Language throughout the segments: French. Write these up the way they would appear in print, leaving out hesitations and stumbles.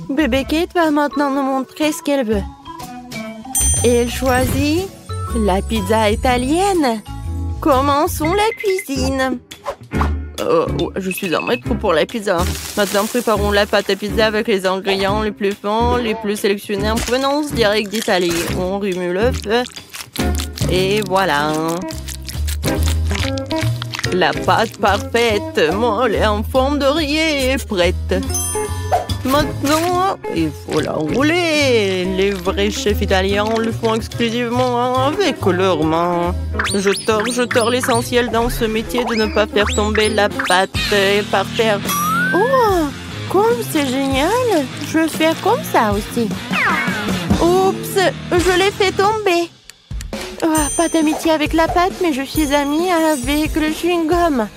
Bébé Kate va maintenant nous montrer ce qu'elle veut. Et elle choisit la pizza italienne. Commençons la cuisine. Je suis un maître pour la pizza. Maintenant, préparons la pâte à pizza avec les ingrédients les plus fins, les plus sélectionnés en provenance directe d'Italie. On remue le feu. Et voilà. La pâte parfaite, molle et en forme de rillé est prête. Maintenant, il faut la rouler. Les vrais chefs italiens le font exclusivement avec leurs mains. Je tords l'essentiel dans ce métier de ne pas faire tomber la pâte par terre. Oh, comme c'est génial. Je vais faire comme ça aussi. Oups, je l'ai fait tomber. Oh, pas d'amitié avec la pâte, mais je suis amie avec le chewing-gum.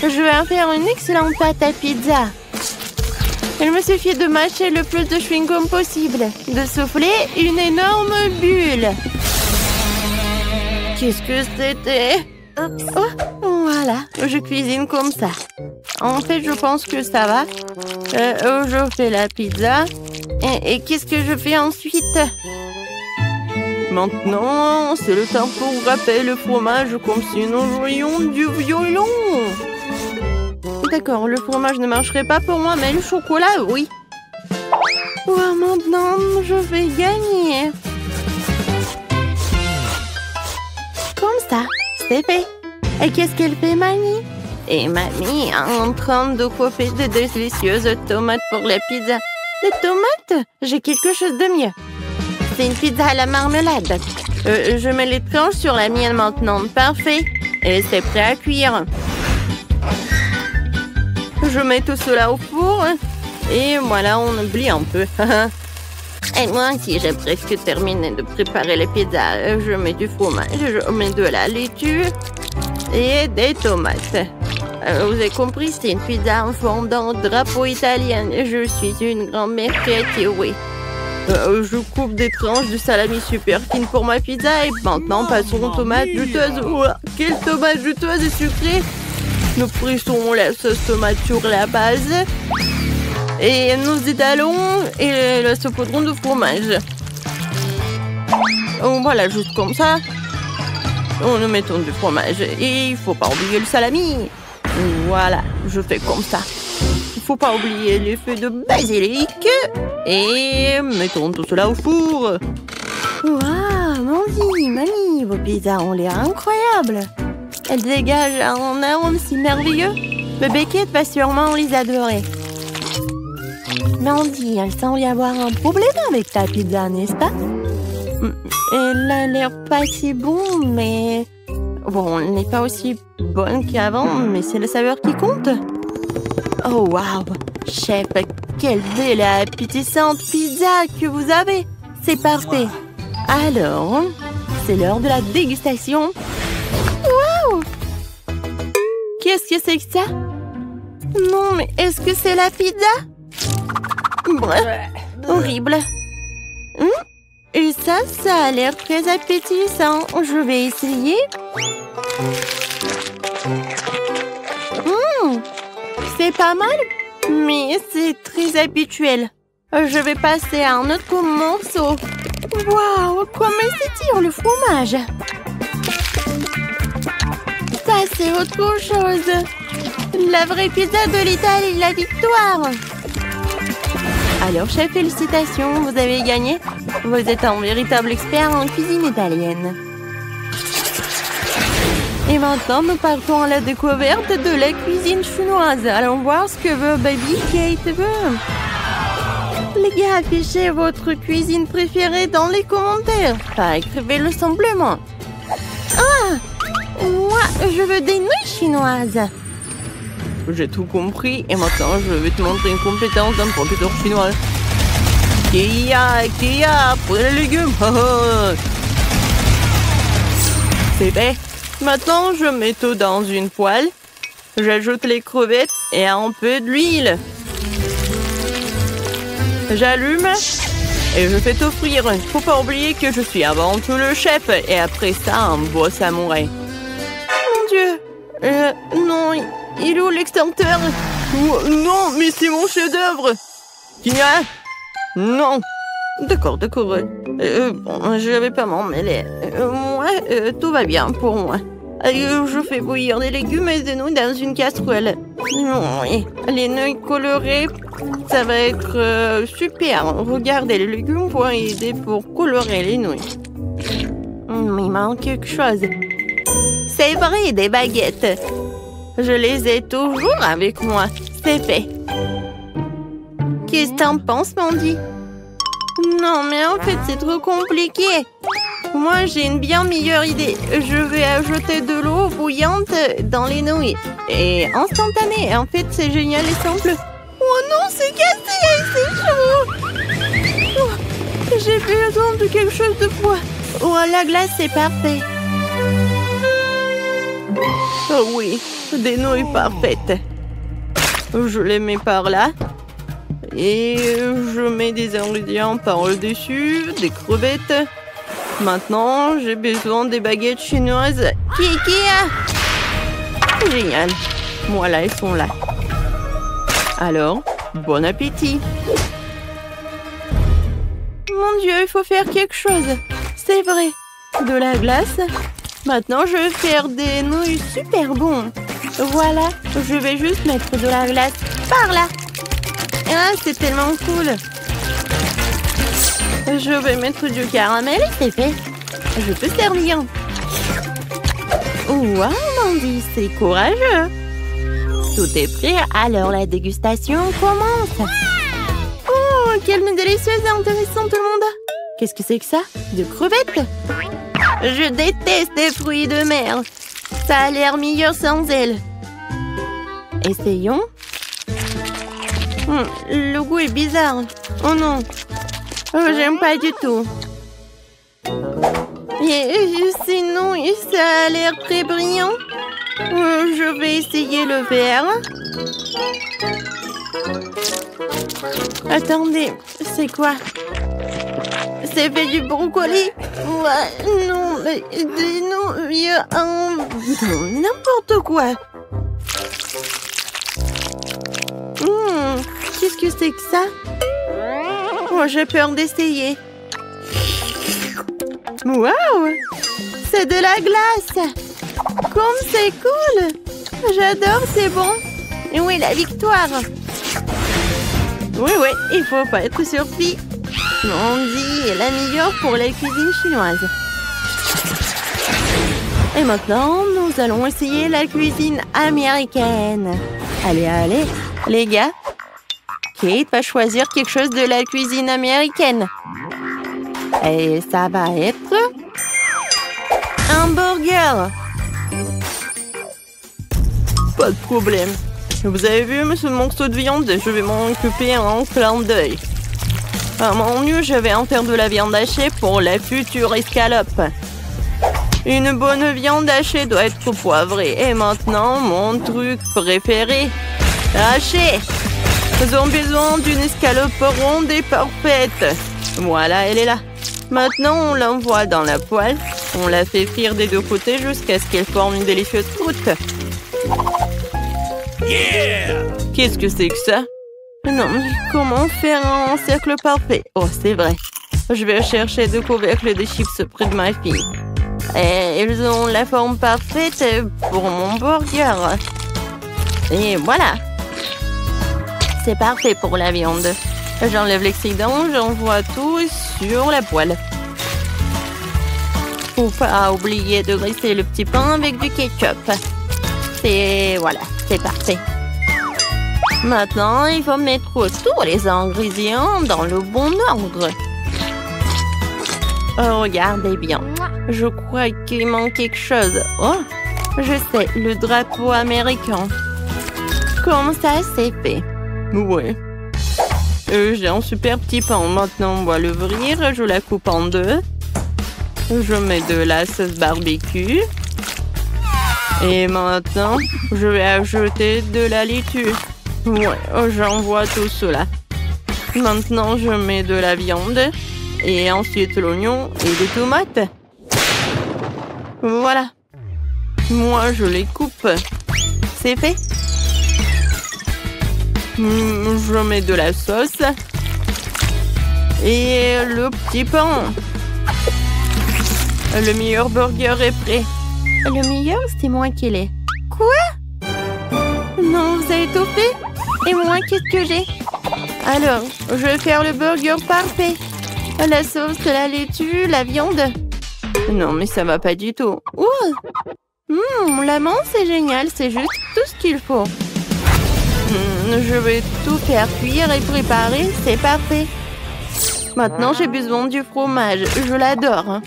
Je vais en faire une excellente pâte à pizza. Il me suffit de mâcher le plus de chewing-gum possible, de souffler une énorme bulle. Qu'est-ce que c'était? Oh, voilà, je cuisine comme ça. En fait, je pense que ça va. Je fais la pizza. Et qu'est-ce que je fais ensuite? Maintenant, c'est le temps pour râper le fromage comme si nous jouions du violon. D'accord, le fromage ne marcherait pas pour moi, mais le chocolat, oui. Oh, maintenant, je vais gagner. Comme ça, c'est fait. Et qu'est-ce qu'elle fait, Mamie? Et Mamie est en train de coiffer de délicieuses tomates pour la pizza. Des tomates? J'ai quelque chose de mieux. C'est une pizza à la marmelade. Je mets les tranches sur la mienne maintenant. Parfait. Et c'est prêt à cuire. Je mets tout cela au four. Et voilà, on oublie un peu. Et moi aussi, j'ai presque terminé de préparer les pizzas. Je mets du fromage, je mets de la laitue et des tomates. Vous avez compris, c'est une pizza en forme d'un drapeau italien. Je suis une grand-mère créative, oui. Je coupe des tranches de salami super fines pour ma pizza. Et maintenant, passons aux tomates juteuses. Oh, quelle tomate juteuse et sucrée! Nous frissons la sauce tomate sur la base. Et nous étalons et le saupoudrons de fromage. Voilà, juste comme ça. Nous mettons du fromage. Et il ne faut pas oublier le salami. Voilà, je fais comme ça. Il ne faut pas oublier les feuilles de basilic. Et mettons tout cela au four. Waouh, Mandy, Mamie, vos pizzas ont l'air incroyables. Elles dégagent un arôme si merveilleux. Bébé Kate va sûrement les adorer. Mandy, il semble y avoir un problème avec ta pizza, n'est-ce pas? Elle a l'air pas si bon, mais... Bon, elle n'est pas aussi bonne qu'avant, mais c'est la saveur qui compte. Oh, waouh! Chef, quelle belle et appétissante pizza que vous avez! C'est parfait! Alors, c'est l'heure de la dégustation. Waouh! Qu'est-ce que c'est que ça? Non, mais est-ce que c'est la pizza? Bref, horrible. Et ça a l'air très appétissant. Je vais essayer. C'est pas mal, mais c'est très habituel. Je vais passer à un autre morceau. Waouh, comment s'étire le fromage. Ça, c'est autre chose. La vraie pizza de l'Italie, la victoire. Alors, chef, félicitations, vous avez gagné. Vous êtes un véritable expert en cuisine italienne. Et maintenant, nous partons à la découverte de la cuisine chinoise. Allons voir ce que veut Baby Kate veut. Les gars, affichez votre cuisine préférée dans les commentaires. Pas écrivez-le simplement. Ah! Moi, je veux des nouilles chinoises. J'ai tout compris et maintenant je vais te montrer une compétence d'un professeur chinois. Kia, pour les légumes. C'est fait. Maintenant je mets tout dans une poêle. J'ajoute les crevettes et un peu d'huile. J'allume et je fais tout frire. Faut pas oublier que je suis avant tout le chef et après ça un beau samouraï. Mon Dieu, non. Il est où l'extincteur? Non, mais c'est mon chef-d'œuvre. Quinoa? Non. D'accord. Bon, je vais pas m'en mêler. Moi, tout va bien pour moi. Je fais bouillir des légumes et des nouilles dans une casserole. Oui, les nouilles colorées, ça va être super. Regardez, les légumes vont aider pour colorer les nouilles. Il manque quelque chose. C'est vrai, des baguettes. Je les ai toujours avec moi. C'est fait. Qu'est-ce que t'en penses, Mandy? Non, mais en fait, c'est trop compliqué. Moi, j'ai une bien meilleure idée. Je vais ajouter de l'eau bouillante dans les nouilles. Et instantané. En fait, c'est génial et simple. Oh non, c'est cassé, c'est chaud. Oh, j'ai besoin de quelque chose de froid. Oh, la glace, c'est parfait. Oh oui, des nouilles parfaites. Je les mets par là. Et je mets des ingrédients par-dessus, des crevettes. Maintenant, j'ai besoin des baguettes chinoises. Kiki! Génial. Voilà, elles sont là. Alors, bon appétit. Mon Dieu, il faut faire quelque chose. C'est vrai. De la glace. Maintenant, je vais faire des nouilles super bons. Voilà, je vais juste mettre de la glace par là. Ah, c'est tellement cool. Je vais mettre du caramel et c'est fait. Je peux servir. Wow, Mandy, c'est courageux. Tout est prêt, alors la dégustation commence. Oh, quelle délicieuse et intéressante, tout le monde. Qu'est-ce que c'est que ça? De crevettes? Je déteste les fruits de mer. Ça a l'air meilleur sans elles. Essayons. Le goût est bizarre. Oh non. Oh, j'aime pas du tout. Sinon, ça a l'air très brillant. Je vais essayer le vert. Attendez, c'est quoi? C'est fait du brocoli? Ouais, non, mais non, il y a un... n'importe quoi. Qu'est-ce que c'est que ça? Oh, j'ai peur d'essayer. Waouh! C'est de la glace! Comme c'est cool! J'adore, c'est bon! Oui, la victoire! Oui, il faut pas être surpris. Mandy est la meilleure pour la cuisine chinoise. Et maintenant, nous allons essayer la cuisine américaine. Allez, les gars. Kate va choisir quelque chose de la cuisine américaine. Et ça va être... un burger. Pas de problème. Vous avez vu ce morceau de viande? Je vais m'en occuper en clin d'œil. À mon mieux, je vais en faire de la viande hachée pour la future escalope. Une bonne viande hachée doit être poivrée. Et maintenant, mon truc préféré. Hachée. Nous avons besoin d'une escalope ronde et parfaite. Voilà, elle est là. Maintenant, on l'envoie dans la poêle. On la fait frire des deux côtés jusqu'à ce qu'elle forme une délicieuse croûte. Yeah! Qu'est-ce que c'est que ça? Non, mais comment faire un cercle parfait? Oh, c'est vrai. Je vais chercher deux couvercles de chips près de ma fille. Et ils ont la forme parfaite pour mon burger. Et voilà. C'est parfait pour la viande. J'enlève l'excédent, j'envoie tout sur la poêle. Faut pas oublier de graisser le petit pain avec du ketchup. Et voilà, c'est parfait. Maintenant, il faut mettre tous les ingrédients dans le bon ordre. Oh, regardez bien. Je crois qu'il manque quelque chose. Oh, je sais, le drapeau américain. Comme ça, c'est fait. Ouais. J'ai un super petit pain. Maintenant, on va l'ouvrir. Je la coupe en deux. Je mets de la sauce barbecue. Et maintenant, je vais ajouter de la laitue. Ouais, j'envoie tout cela. Maintenant, je mets de la viande. Et ensuite, l'oignon et des tomates. Voilà. Moi, je les coupe. C'est fait. Je mets de la sauce. Et le petit pain. Le meilleur burger est prêt. Le meilleur, c'est moi qui l'ai. Quoi? Non, vous avez tout fait? Et moi, qu'est-ce que j'ai? Alors, je vais faire le burger parfait. La sauce, la laitue, la viande. Non, mais ça va pas du tout. La menthe, c'est génial. C'est juste tout ce qu'il faut. Je vais tout faire cuire et préparer. C'est parfait. Maintenant, j'ai besoin du fromage. Je l'adore.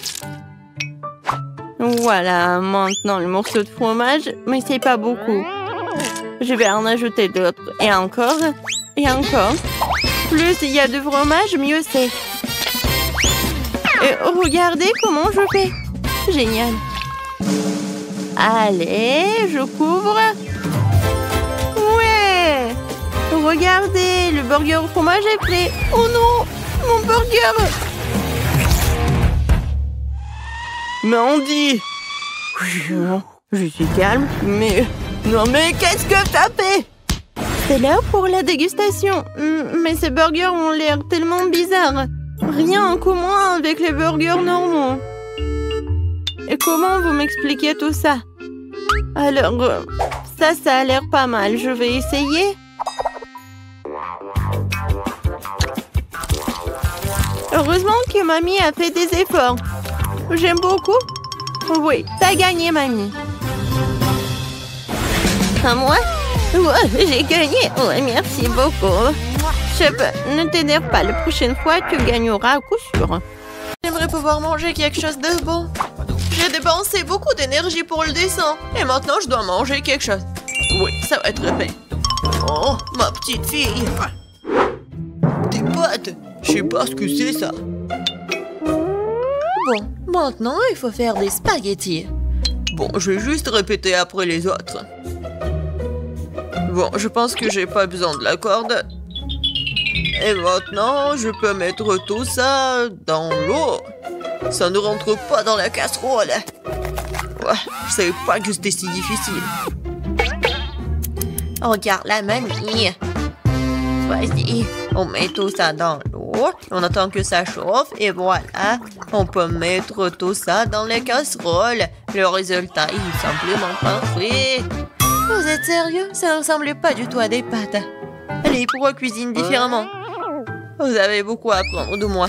Voilà, maintenant le morceau de fromage, mais c'est pas beaucoup. Je vais en ajouter d'autres. Et encore. Et encore. Plus il y a de fromage, mieux c'est. Et regardez comment je fais. Génial. Allez, je couvre. Ouais. Regardez, le burger au fromage est prêt. Oh non, mon burger. Mandy. Je suis calme, mais... Non, mais qu'est-ce que t'as fait? C'est l'heure pour la dégustation. Mais ces burgers ont l'air tellement bizarres. Rien en commun avec les burgers normaux. Et comment vous m'expliquez tout ça? Alors, ça a l'air pas mal. Je vais essayer. Heureusement que mamie a fait des efforts. J'aime beaucoup. Oui, t'as gagné, mamie. À moi? Ouais, j'ai gagné. Ouais, merci beaucoup. Chef, ne t'énerve pas. La prochaine fois, tu gagneras à coup sûr. J'aimerais pouvoir manger quelque chose de bon. J'ai dépensé beaucoup d'énergie pour le dessin. Et maintenant, je dois manger quelque chose. Oui, ça va être fait. Oh, ma petite fille. Des pâtes. Je sais pas ce que c'est, ça. Bon, maintenant, il faut faire des spaghettis. Bon, je vais juste répéter après les autres. Bon, je pense que j'ai pas besoin de la corde. Et maintenant, je peux mettre tout ça dans l'eau. Ça ne rentre pas dans la casserole. Ouais, je savais pas que c'était si difficile. Regarde la mamie. Vas-y, on met tout ça dans l'eau. On attend que ça chauffe et voilà. On peut mettre tout ça dans les casseroles. Le résultat est simplement parfait. Vous êtes sérieux? Ça ne ressemble pas du tout à des pâtes. Allez, pourquoi cuisine différemment? Vous avez beaucoup à apprendre de moi.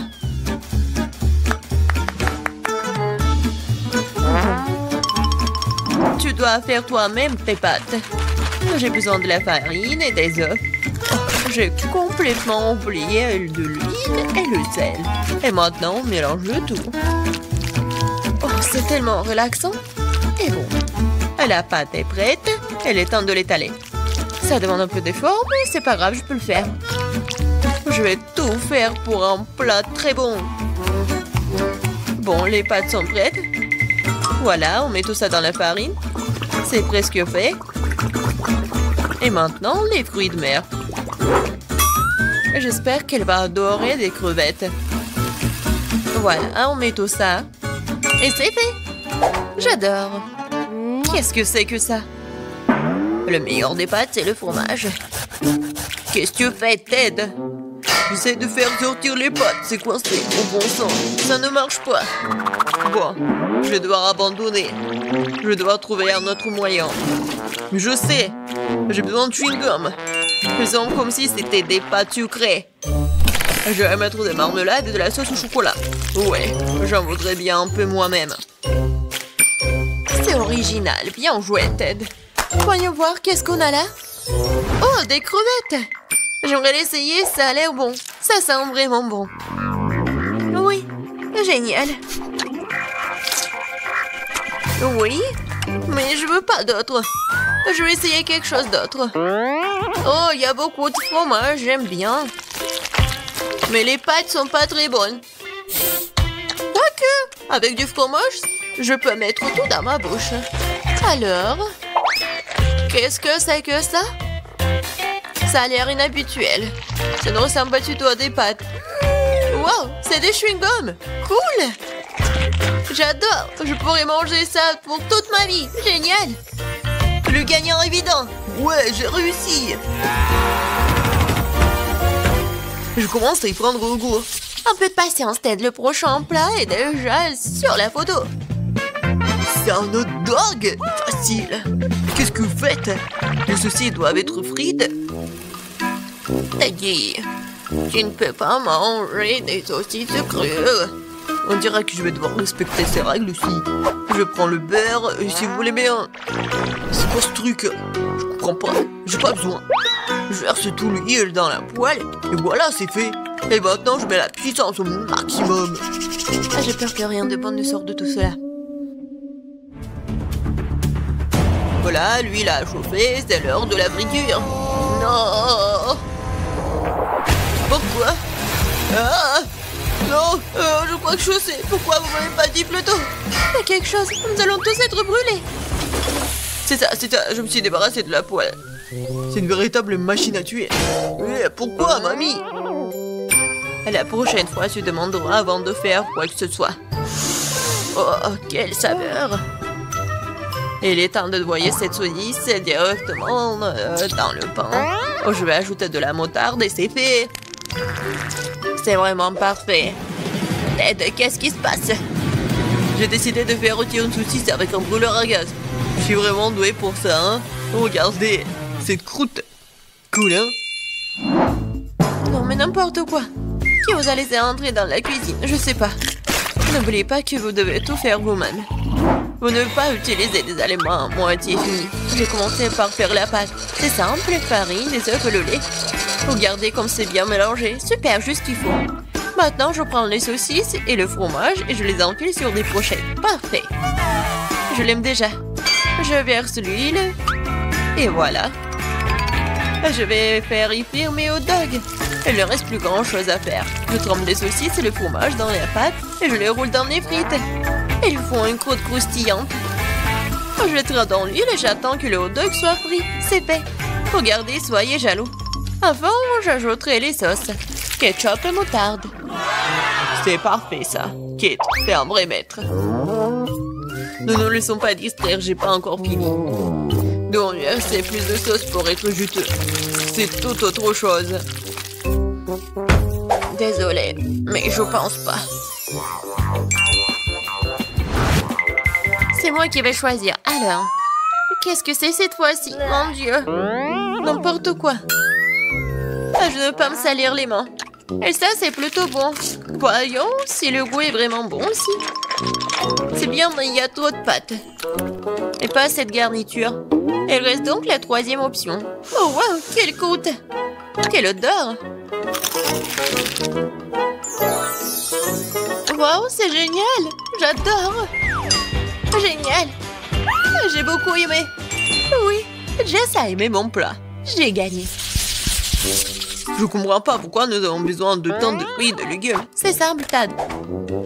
Tu dois faire toi-même tes pâtes. J'ai besoin de la farine et des œufs. Oh, j'ai complètement oublié de l'huile et le sel. Et maintenant, on mélange le tout. Oh, c'est tellement relaxant. Et bon, la pâte est prête. Il est temps de l'étaler. Ça demande un peu d'effort, mais c'est pas grave, je peux le faire. Je vais tout faire pour un plat très bon. Bon, les pâtes sont prêtes. Voilà, on met tout ça dans la farine. C'est presque fait. Et maintenant, les fruits de mer. J'espère qu'elle va adorer des crevettes. Voilà, on met tout ça. Et c'est fait. J'adore. Qu'est-ce que c'est que ça? Le meilleur des pâtes, c'est le fromage. Qu'est-ce que tu fais, Ted? J'essaie de faire sortir les pâtes, c'est coincé. Au bon sang, ça ne marche pas. Bon, je vais devoir abandonner. Je vais devoir trouver un autre moyen. Je sais, j'ai besoin de chewing-gum. Faisons comme si c'était des pâtes sucrées. Je vais mettre des marmelades et de la sauce au chocolat. Ouais, j'en voudrais bien un peu moi-même. C'est original, bien joué, Ted. Voyons voir, qu'est-ce qu'on a là? Oh, des crevettes! J'aimerais l'essayer, ça a l'air bon. Ça sent vraiment bon. Oui, génial. Oui, mais je veux pas d'autre. Je vais essayer quelque chose d'autre. Oh, il y a beaucoup de fromage, j'aime bien. Mais les pâtes sont pas très bonnes. Quoique, avec du fromage, je peux mettre tout dans ma bouche. Alors, qu'est-ce que c'est que ça? Ça a l'air inhabituel. Ça ne ressemble pas du tout à des pâtes. Wow, c'est des chewing-gums. Cool. J'adore. Je pourrais manger ça pour toute ma vie. Génial. Le gagnant évident. Ouais, j'ai réussi. Je commence à y prendre goût. Un peu de patience, Ted. Le prochain plat est déjà sur la photo. C'est un hot dog? Facile. Qu'est-ce que vous faites? Les saucisses doivent être frites. Teddy, tu ne peux pas manger des saucisses crues. On dirait que je vais devoir respecter ces règles aussi. Je prends le beurre, et si vous voulez bien. C'est quoi ce truc? Je comprends pas. J'ai pas besoin. Je verse tout l'huile dans la poêle, et voilà, c'est fait. Et maintenant, je mets la puissance au maximum. Ah, j'ai peur que rien de bon ne sorte de tout cela. Voilà, l'huile a chauffé, c'est l'heure de la friture. Non! Pourquoi? Ah! Non, je crois que je sais. Pourquoi vous m'avez pas dit plus tôt? Il y a quelque chose, nous allons tous être brûlés. C'est ça, je me suis débarrassé de la poêle. C'est une véritable machine à tuer. Mais pourquoi, mamie? La prochaine fois, tu demanderas avant de faire quoi que ce soit. Oh, quelle saveur! Il est temps de noyer cette saucisse directement dans le pain. Oh, je vais ajouter de la moutarde et c'est fait. C'est vraiment parfait. Ted, qu'est-ce qui se passe? J'ai décidé de faire rôtir une saucisse avec un brûleur à gaz. Je suis vraiment doué pour ça, hein? Regardez, cette croûte. Cool, hein? Non, mais n'importe quoi. Qui vous a laissé entrer dans la cuisine? Je sais pas. N'oubliez pas que vous devez tout faire vous-même. Vous ne devez pas utiliser des aliments à moitié finis. J'ai commencé par faire la pâte. C'est simple, farine, des œufs et le lait. Regardez comme c'est bien mélangé. Super, juste ce qu'il faut. Maintenant, je prends les saucisses et le fromage et je les enfile sur des brochettes. Parfait. Je l'aime déjà. Je verse l'huile. Et voilà. Je vais faire y frire mes hot dogs. Il ne reste plus grand chose à faire. Je trempe les saucisses et le fromage dans la pâte et je les roule dans les frites. Ils font une croûte croustillante. Je les traite dans l'huile et j'attends que le hot dog soit frit. C'est fait. Regardez, soyez jaloux. Avant, j'ajouterai les sauces. Ketchup et moutarde. C'est parfait, ça. Kate, t'es un vrai maître. Ne nous laissons pas distraire, j'ai pas encore fini. Donc, c'est plus de sauce pour être juteux. C'est tout autre chose. Désolée, mais je pense pas. C'est moi qui vais choisir. Alors, qu'est-ce que c'est cette fois-ci? Mon Dieu. N'importe quoi. Ah, je ne veux pas me salir les mains. Et ça, c'est plutôt bon. Voyons si le goût est vraiment bon aussi. C'est bien, mais il y a trop de pâtes. Et pas cette garniture. Il reste donc la troisième option. Oh, wow, quelle croûte! Quelle odeur! Wow, c'est génial! J'adore! Génial! J'ai beaucoup aimé. Oui, Jess a aimé mon plat. J'ai gagné. Je comprends pas pourquoi nous avons besoin de tant de fruits et de légumes. C'est simple, Tad.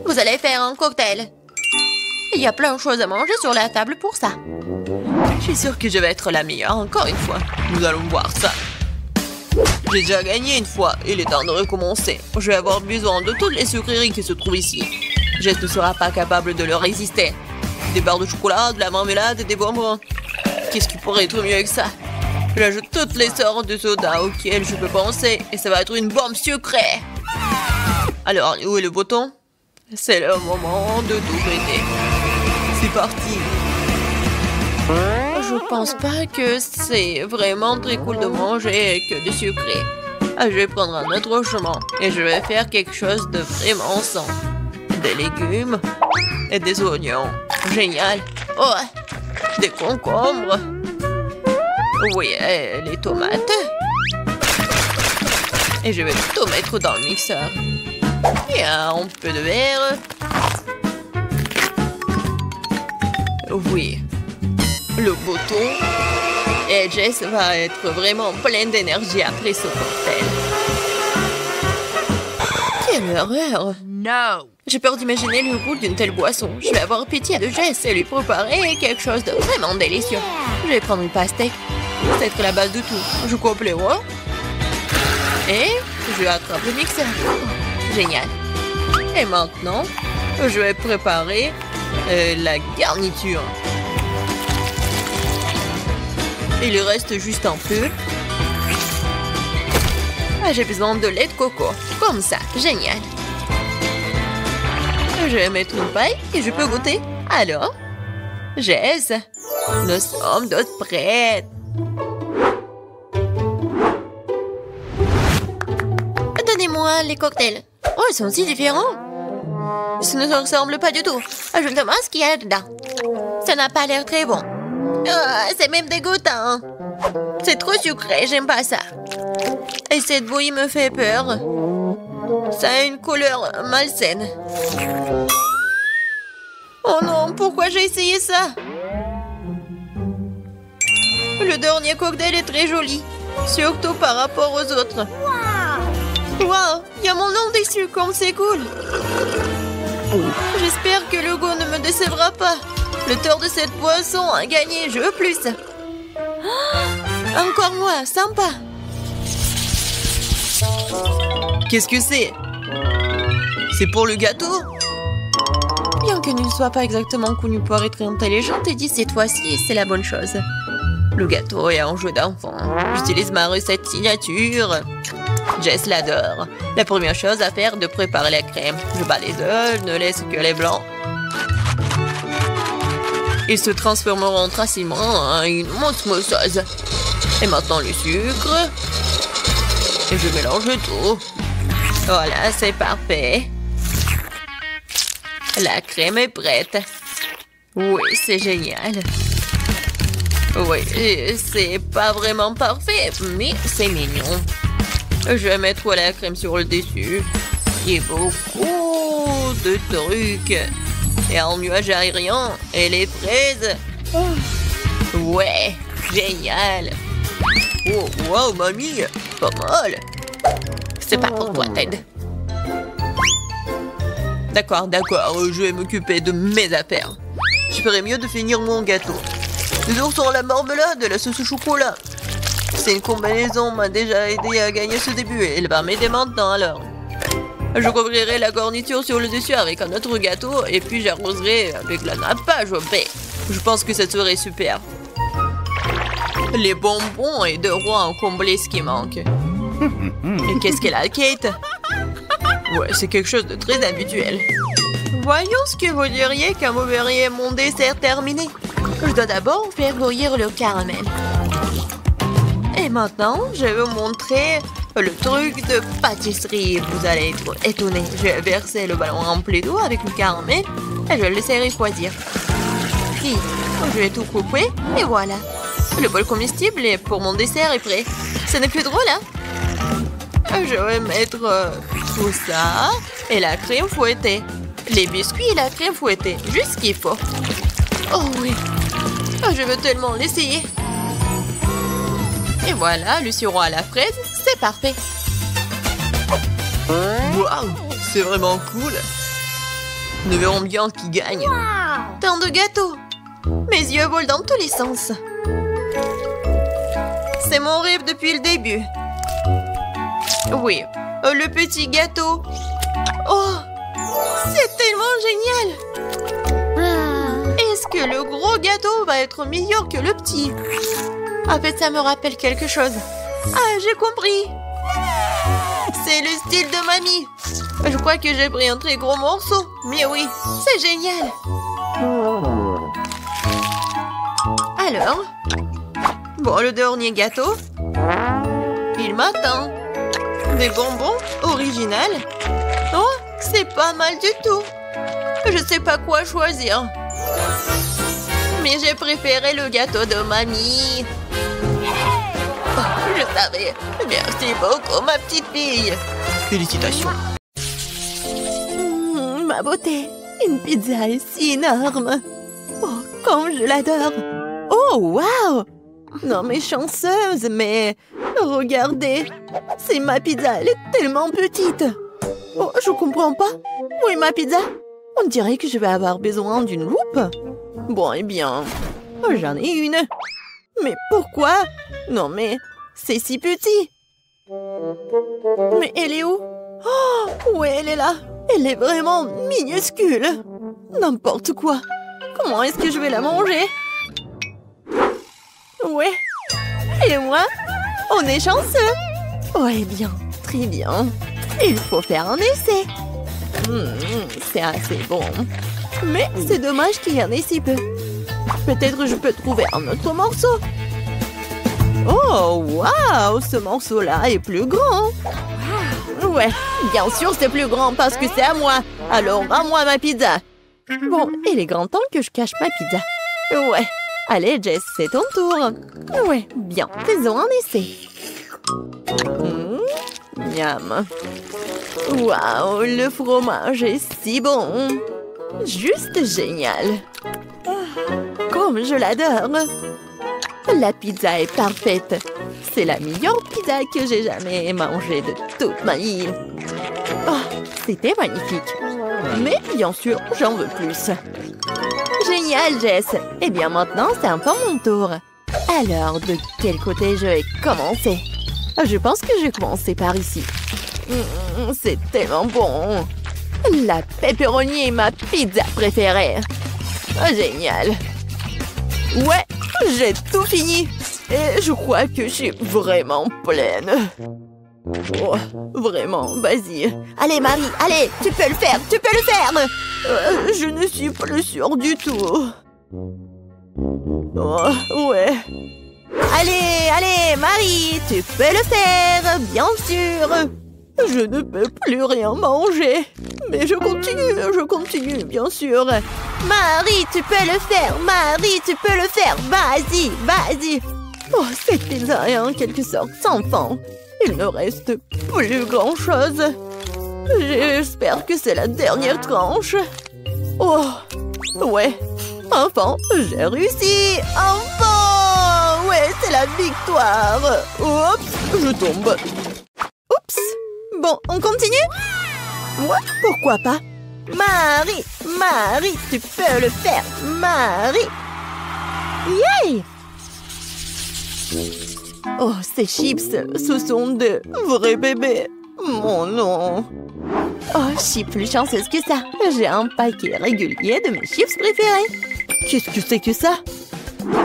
Vous allez faire un cocktail. Il y a plein de choses à manger sur la table pour ça. Je suis sûre que je vais être la meilleure encore une fois. Nous allons voir ça. J'ai déjà gagné une fois. Il est temps de recommencer. Je vais avoir besoin de toutes les sucreries qui se trouvent ici. Jess ne sera pas capable de leur résister. Des barres de chocolat, de la marmelade et des bonbons. Qu'est-ce qui pourrait être mieux que ça? J'ajoute toutes les sortes de soda auxquelles je peux penser et ça va être une bombe sucrée. Alors, où est le bouton? C'est le moment de tout péter. C'est parti. Je pense pas que c'est vraiment très cool de manger que du sucré. Je vais prendre un autre chemin et je vais faire quelque chose de vraiment sain. Des légumes et des oignons. Génial. Oh, des concombres. Oui, les tomates. Et je vais tout mettre dans le mixeur. Et un peu de verre. Oui. Le bouton. Et Jess va être vraiment pleine d'énergie après ce cocktail. Quelle horreur! No! J'ai peur d'imaginer le goût d'une telle boisson. Je vais avoir pitié de Jess et lui préparer quelque chose de vraiment délicieux. Je vais prendre une pastèque. C'est être la base de tout. Je coupe les rois. Et je attrape le mixeur. Génial. Et maintenant, je vais préparer la garniture. Il reste juste un peu. J'ai besoin de lait de coco. Comme ça, génial. Je vais mettre une paille et je peux goûter. Alors, Jess, nous sommes toutes prêtes. Donnez-moi les cocktails. Oh, ils sont si différents. Ça ne se ressemble pas du tout. Je me demande ce qu'il y a dedans. Ça n'a pas l'air très bon. C'est même dégoûtant. C'est trop sucré, j'aime pas ça. Et cette bouillie me fait peur. Ça a une couleur malsaine. Oh non, pourquoi j'ai essayé ça? Le dernier cocktail est très joli. Surtout par rapport aux autres. Wow, il y a mon nom dessus, comme c'est cool. J'espère que le goût ne me décevra pas. Le tort de cette boisson a gagné, je veux plus. Encore moi, sympa. Qu'est-ce que c'est? C'est pour le gâteau? Bien que ne soit pas exactement connu pour être intelligent, et dit cette fois-ci, c'est la bonne chose. Le gâteau est un jeu d'enfant. J'utilise ma recette signature. Jess l'adore. La première chose à faire est de préparer la crème. Je bats les œufs, ne laisse que les blancs. Ils se transformeront facilement en une mousse mousseuse. Et maintenant le sucre. Et je mélange tout. Voilà, c'est parfait. La crème est prête. Oui, c'est génial. Oui, c'est pas vraiment parfait, mais c'est mignon. Je vais mettre la crème sur le dessus. Il y a beaucoup de trucs. Et un nuage aérien et les fraises. Ouais, génial. Oh, wow, mamie, pas mal. C'est pas pour toi, Ted. D'accord, je vais m'occuper de mes affaires. Je ferais mieux de finir mon gâteau. Les ours ont la marmelade et la sauce au chocolat. C'est une combinaison m'a déjà aidé à gagner ce début et elle va m'aider maintenant alors. Je couvrirai la garniture sur le dessus avec un autre gâteau et puis j'arroserai avec la nappage au baie. Je pense que ça serait super. Les bonbons et de roi ont comblé ce qui manque. Et qu'est-ce qu'elle a, Kate? Ouais, c'est quelque chose de très habituel. Voyons ce que vous diriez quand vous verriez mon dessert terminé. Je dois d'abord faire bouillir le caramel. Et maintenant, je vais vous montrer le truc de pâtisserie. Vous allez être étonnés. Je vais verser le ballon rempli d'eau avec le caramel et je vais le laisser refroidir. Puis, je vais tout couper et voilà. Le bol comestible pour mon dessert est prêt. Ce n'est plus drôle, hein? Je vais mettre tout ça et la crème fouettée. Les biscuits et la crème fouettée. Juste ce qu'il faut. Oh oui. Je veux tellement l'essayer. Et voilà, le sirop à la fraise, c'est parfait. Waouh, c'est vraiment cool. Nous verrons bien qui gagne. Tant de gâteaux. Mes yeux volent dans tous les sens. C'est mon rêve depuis le début. Oui, le petit gâteau. Oh, c'est tellement génial. Est-ce que le gros gâteau va être meilleur que le petit? En fait, ça me rappelle quelque chose. Ah, j'ai compris. C'est le style de mamie. Je crois que j'ai pris un très gros morceau. Mais oui, c'est génial. Alors, bon, le dernier gâteau. Il m'attend. Des bonbons originales. Oh, c'est pas mal du tout. Je sais pas quoi choisir. Mais j'ai préféré le gâteau de mamie. Oh, je savais. Merci beaucoup, ma petite fille. Félicitations. Ma beauté, une pizza est si énorme. Oh, comme je l'adore. Oh, waouh! Non, mais chanceuse, mais regardez. C'est ma pizza, elle est tellement petite. Oh, je comprends pas. Où est ma pizza? On dirait que je vais avoir besoin d'une loupe. Bon, eh bien, j'en ai une. Mais pourquoi? Non, mais c'est si petit. Mais elle est où? Oh, oui, elle est là. Elle est vraiment minuscule. N'importe quoi. Comment est-ce que je vais la manger? Ouais. Et moi, on est chanceux. Oh, eh bien, très bien. Il faut faire un essai. C'est assez bon. Mais c'est dommage qu'il y en ait si peu. Peut-être je peux trouver un autre morceau. Oh, waouh, ce morceau-là est plus grand. Ouais, bien sûr c'est plus grand parce que c'est à moi. Alors, à moi ma pizza. Bon, il est grand temps que je cache ma pizza. Ouais. Allez, Jess, c'est ton tour. Ouais, bien, faisons un essai. Miam. Waouh, le fromage est si bon. Juste génial. Comme je l'adore. La pizza est parfaite. C'est la meilleure pizza que j'ai jamais mangée de toute ma vie. Oh, c'était magnifique. Mais bien sûr, j'en veux plus. Génial, Jess. Eh bien, maintenant, c'est un peu mon tour. Alors, de quel côté je vais commencer? Je pense que je vais commencer par ici. C'est tellement bon. La pepperoni est ma pizza préférée. Oh, génial. Ouais, j'ai tout fini. Et je crois que je suis vraiment pleine. Oh, vraiment, vas-y. Allez, Marie, allez, tu peux le faire, tu peux le faire. Je ne suis plus sûre du tout. Oh, ouais. Allez, allez, Marie, tu peux le faire, bien sûr. Je ne peux plus rien manger. Mais je continue, bien sûr. Marie, tu peux le faire, Marie, tu peux le faire. Vas-y, vas-y. Oh, cette pizza est en quelque sorte sans fond. Il ne reste plus grand-chose. J'espère que c'est la dernière tranche. Oh, ouais. Enfin, j'ai réussi. Enfin. Ouais, c'est la victoire. Oups, je tombe. Oups. Bon, on continue? Ouais, pourquoi pas? Marie, Marie, tu peux le faire. Marie. Yay! Oh, ces chips, ce sont de vrais bébés. Mon nom. Oh, je suis plus chanceuse que ça. J'ai un paquet régulier de mes chips préférés. Qu'est-ce que c'est que ça?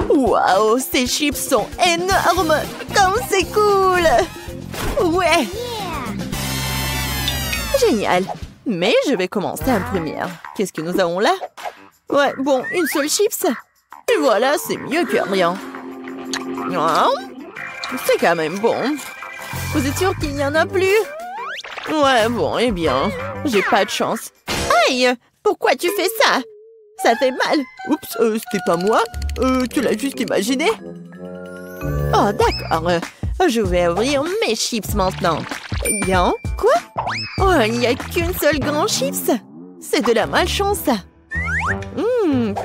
Waouh, ces chips sont énormes. Comme c'est cool. Ouais. Génial. Mais je vais commencer en première. Qu'est-ce que nous avons là? Ouais, bon, une seule chips. Et voilà, c'est mieux que rien. Oh, c'est quand même bon. Vous êtes sûr qu'il n'y en a plus? Ouais, bon, eh bien, j'ai pas de chance. Aïe! Pourquoi tu fais ça? Ça fait mal. Oups, c'était pas moi. Tu l'as juste imaginé. Oh, d'accord. Je vais ouvrir mes chips maintenant. Eh bien, quoi? Oh, il n'y a qu'une seule grande chips. C'est de la malchance, ça.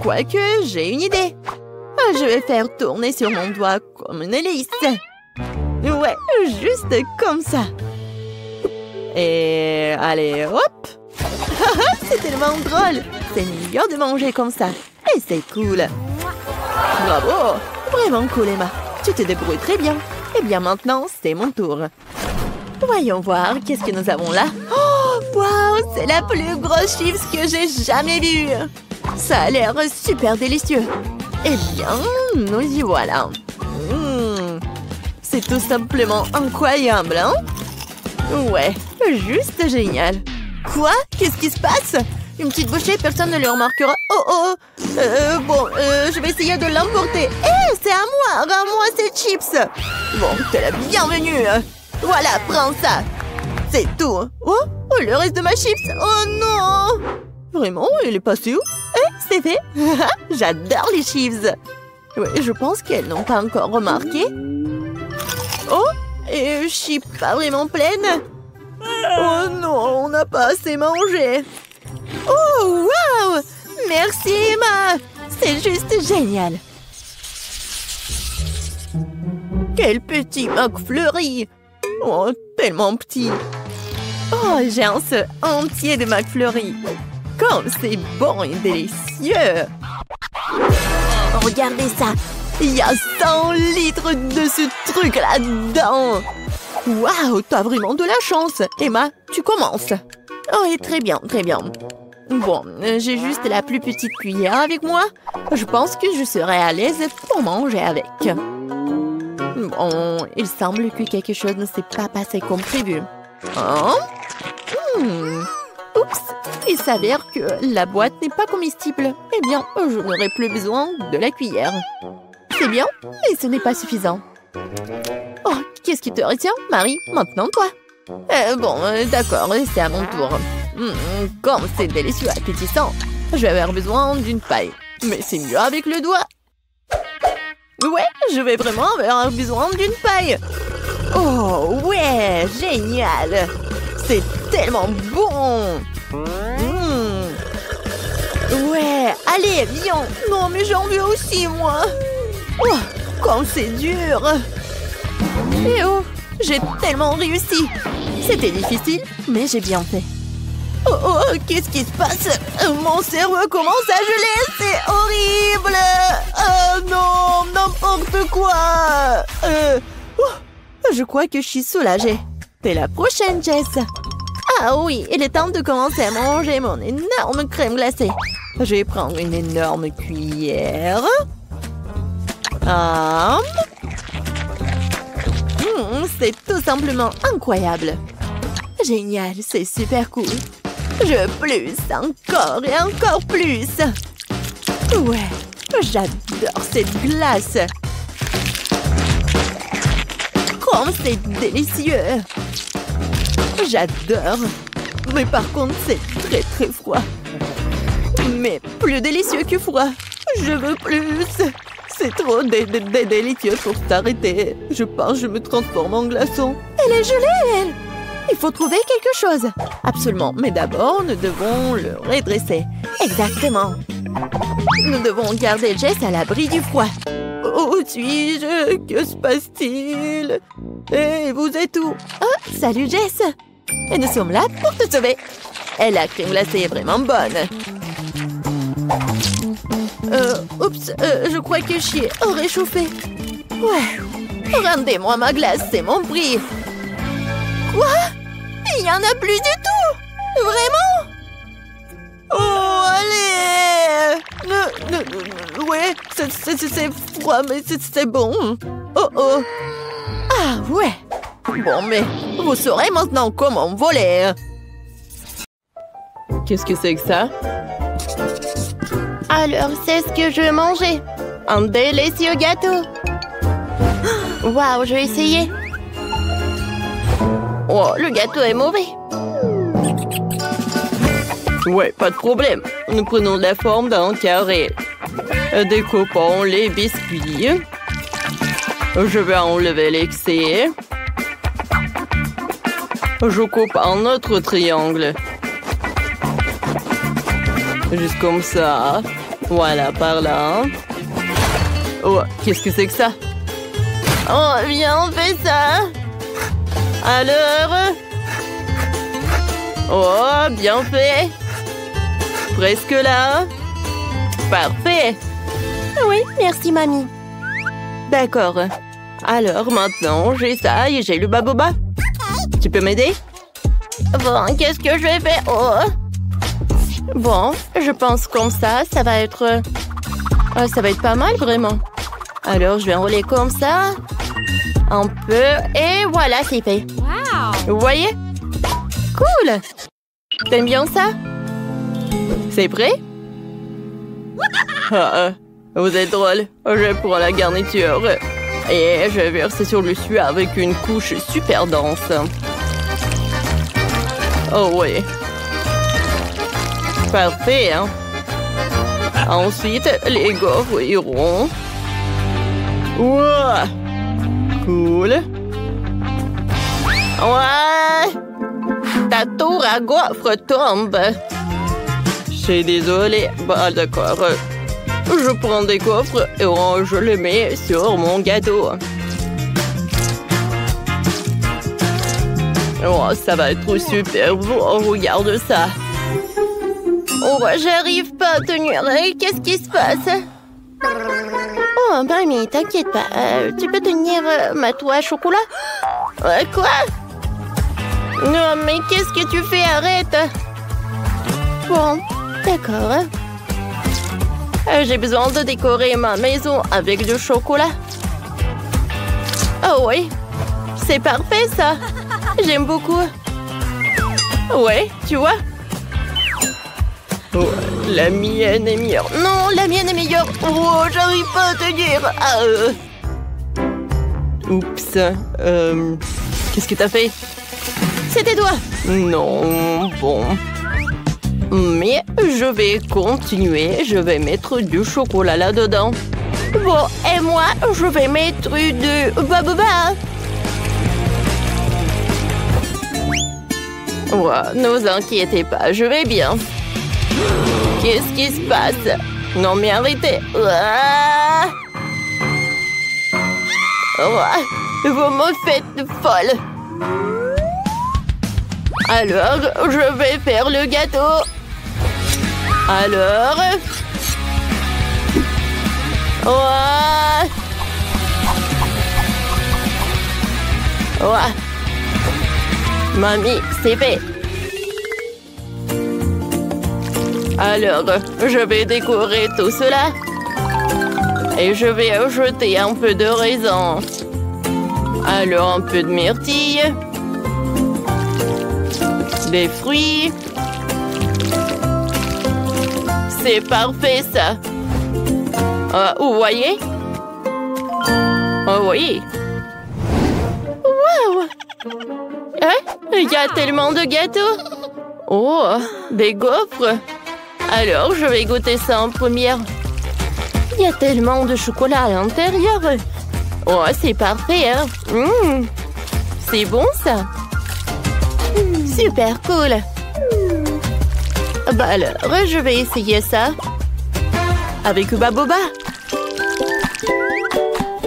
Quoique, j'ai une idée. Je vais faire tourner sur mon doigt comme une hélice. Ouais, juste comme ça. Et allez, hop. C'est tellement drôle. C'est mieux de manger comme ça. Et c'est cool. Bravo. Vraiment cool, Emma. Tu te débrouilles très bien. Eh bien, maintenant, c'est mon tour. Voyons voir, qu'est-ce que nous avons là? Oh, wow, c'est la plus grosse chips que j'ai jamais vue. Ça a l'air super délicieux. Eh bien, nous y voilà. C'est tout simplement incroyable, hein? Ouais, juste génial. Quoi? Qu'est-ce qui se passe? Une petite bouchée, personne ne le remarquera. Oh, bon, je vais essayer de l'emporter. Hé, c'est à moi! Rends-moi ces chips! Bon, t'es la bienvenue. Voilà, prends ça. C'est tout. Oh, le reste de ma chips. Oh non! Vraiment, il est passé où? C'est fait. J'adore les chips. Ouais, je pense qu'elles n'ont pas encore remarqué. Oh, et je suis pas vraiment pleine. Oh non, on n'a pas assez mangé. Oh, wow! Merci, Emma. C'est juste génial. Quel petit McFlurry. Oh, tellement petit. Oh, j'ai un seul entier de McFlurry. Comme c'est bon et délicieux. Regardez ça. Il y a 100 litres de ce truc là-dedans. Waouh, t'as vraiment de la chance. Emma, tu commences. Oh, et très bien, très bien. Bon, j'ai juste la plus petite cuillère avec moi. Je pense que je serai à l'aise pour manger avec. Bon, il semble que quelque chose ne s'est pas passé comme prévu. Hein? Oups! Il s'avère que la boîte n'est pas comestible. Eh bien, je n'aurai plus besoin de la cuillère. C'est bien, mais ce n'est pas suffisant. Oh, qu'est-ce qui te retient, Marie? Maintenant, toi. D'accord, c'est à mon tour. Comme c'est délicieux et appétissant, je vais avoir besoin d'une paille. Mais c'est mieux avec le doigt. Ouais, je vais vraiment avoir besoin d'une paille. Oh, ouais, génial. C'est tellement bon. Ouais, allez, viens. Non, mais j'en veux aussi, moi. Oh, comme c'est dur. Eh oh, j'ai tellement réussi. C'était difficile, mais j'ai bien fait. Oh, qu'est-ce qui se passe? Mon cerveau commence à geler, c'est horrible. Oh non, n'importe quoi. Je crois que je suis soulagée. T'es la prochaine, Jess. Ah oui, il est temps de commencer à manger mon énorme crème glacée. Je vais prendre une énorme cuillère. C'est tout simplement incroyable. Génial, c'est super cool. Je plus, encore et encore plus. Ouais, j'adore cette glace. Comme c'est délicieux. J'adore. Mais par contre, c'est très très froid. Mais plus délicieux que froid. Je veux plus. C'est trop délicieux pour t'arrêter. Je pense que je me transforme en glaçon. Elle est gelée, elle. Il faut trouver quelque chose. Absolument. Mais d'abord, nous devons le redresser. Exactement. Nous devons garder Jess à l'abri du froid. Où suis-je? Que se passe-t-il? Et vous êtes où? Oh, salut Jess. Et nous sommes là pour te sauver. Et la crème glacée est vraiment bonne. Oups, je crois que je suis réchauffée. Ouais. Rendez-moi ma glace, c'est mon prix. Quoi? Il n'y en a plus du tout? Vraiment? Oh, allez! Ouais, c'est froid, mais c'est bon. Oh. Ah, ouais. Bon, mais vous saurez maintenant comment voler. Qu'est-ce que c'est que ça? Alors, c'est ce que je veux manger. Un délicieux gâteau. Waouh, je vais essayer. Oh, le gâteau est mauvais. Ouais, pas de problème. Nous prenons la forme d'un carré. Découpons les biscuits. Je vais enlever l'excès. Je coupe un autre triangle. Juste comme ça. Voilà, par là. Oh, qu'est-ce que c'est que ça? Oh, viens, on fait ça. Alors? Oh, bien fait. Presque là. Parfait. Oui, merci, mamie. D'accord. Alors, maintenant, j'ai ça et j'ai le baboba. Tu peux m'aider? Bon, qu'est-ce que je vais faire? Oh. Bon, je pense comme ça va être... ça va être pas mal, vraiment. Alors, je vais enrouler comme ça. Un peu. Et voilà, c'est fait. Wow. Vous voyez? Cool! T'aimes bien ça? C'est prêt? Vous êtes drôle. Je prends la garniture. Et je vais verser sur le dessus avec une couche super dense. Oh oui. Parfait, hein? Ensuite, les gaufres iront. Wow! Cool. Ouais! Ta tour à gaufres tombe. Je suis désolée. Bah, d'accord. Je prends des gaufres et je les mets sur mon gâteau. Oh, ça va être super beau. Regarde ça. Oh, j'arrive pas à tenir. Qu'est-ce qui se passe? Oh, mamie, t'inquiète pas. Tu peux tenir ma toile à chocolat? Quoi? Non, mais qu'est-ce que tu fais? Arrête. Bon, d'accord. J'ai besoin de décorer ma maison avec du chocolat. Oh oui, c'est parfait ça. J'aime beaucoup. Ouais, tu vois. Oh, la mienne est meilleure. Non, la mienne est meilleure. Oh, j'arrive pas à tenir. Ah, Oups. Qu'est-ce que t'as fait? C'était toi. Non, bon. Mais je vais continuer. Je vais mettre du chocolat là-dedans. Bon, et moi, je vais mettre du baobab. Oh, ne vous inquiétez pas, je vais bien. Qu'est-ce qui se passe? Non mais arrêtez. Vous me faites folle. Alors, je vais faire le gâteau. Alors... Mamie, c'est fait. Alors, je vais décorer tout cela. Et je vais ajouter un peu de raisin. Alors, un peu de myrtille. Des fruits. C'est parfait, ça. Vous voyez? Oh oui. Wow! Il y a tellement de gâteaux. Oh, des gaufres. Alors, je vais goûter ça en première. Il y a tellement de chocolat à l'intérieur. Oh, c'est parfait, hein? C'est bon, ça. Super cool. Bah alors, je vais essayer ça. Avec Baboba.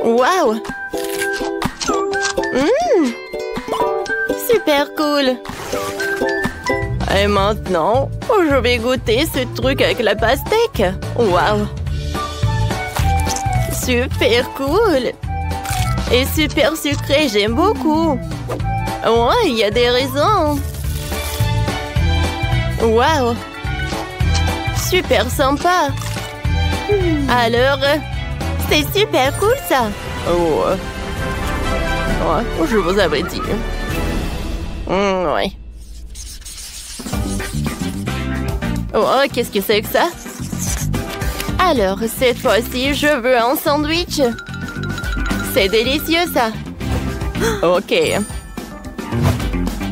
Waouh! Super cool. Et maintenant, je vais goûter ce truc avec la pastèque. Waouh! Super cool. Et super sucré, j'aime beaucoup. Ouais, il y a des raisins. Waouh! Super sympa. Alors, c'est super cool ça. Oh, je vous avais dit. Ouais. Oh, qu'est-ce que c'est que ça? Alors, cette fois-ci, je veux un sandwich. C'est délicieux ça. Ok.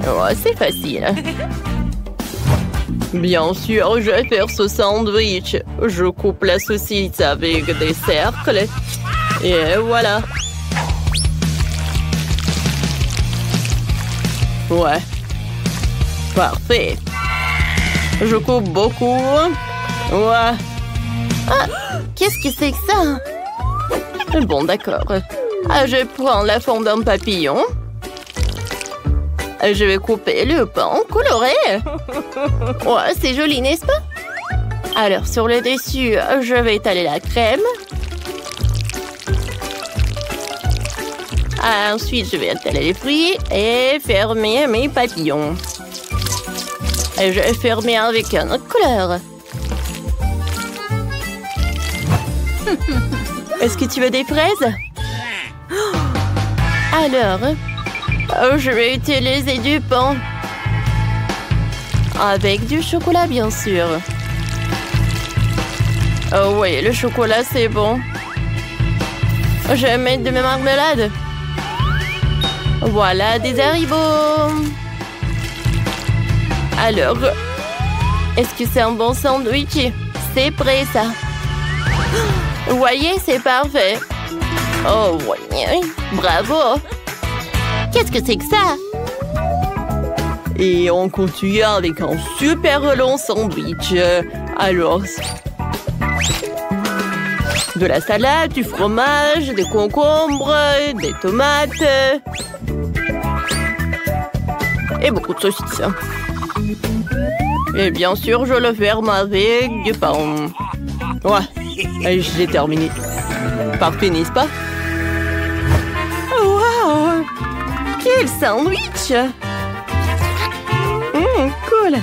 Oh, c'est facile. Bien sûr, je vais faire ce sandwich. Je coupe la saucisse avec des cercles. Et voilà. Ouais. Parfait. Je coupe beaucoup. Ouais. Ah, qu'est-ce que c'est que ça? Bon, d'accord. Je prends la forme d'un papillon. Je vais couper le pain coloré. Ouais, c'est joli, n'est-ce pas? Alors, sur le dessus, je vais étaler la crème. Ensuite, je vais étaler les fruits et fermer mes papillons. Et je vais fermer avec une autre couleur. Est-ce que tu veux des fraises? Alors, je vais utiliser du pain. Avec du chocolat, bien sûr. Oh oui, le chocolat, c'est bon. Je vais mettre de ma marmelade. Voilà, des haribots. Alors, est-ce que c'est un bon sandwich? C'est prêt, ça. Vous voyez, c'est parfait. Oh oui, bravo. Qu'est-ce que c'est que ça? Et on continue avec un super long sandwich. Alors, de la salade, du fromage, des concombres, des tomates. Et beaucoup de saucisses. Et bien sûr, je le ferme avec du pain. Ouais, allez, je l'ai terminé. Parfait, n'est-ce pas? Wow! Quel sandwich! Cool!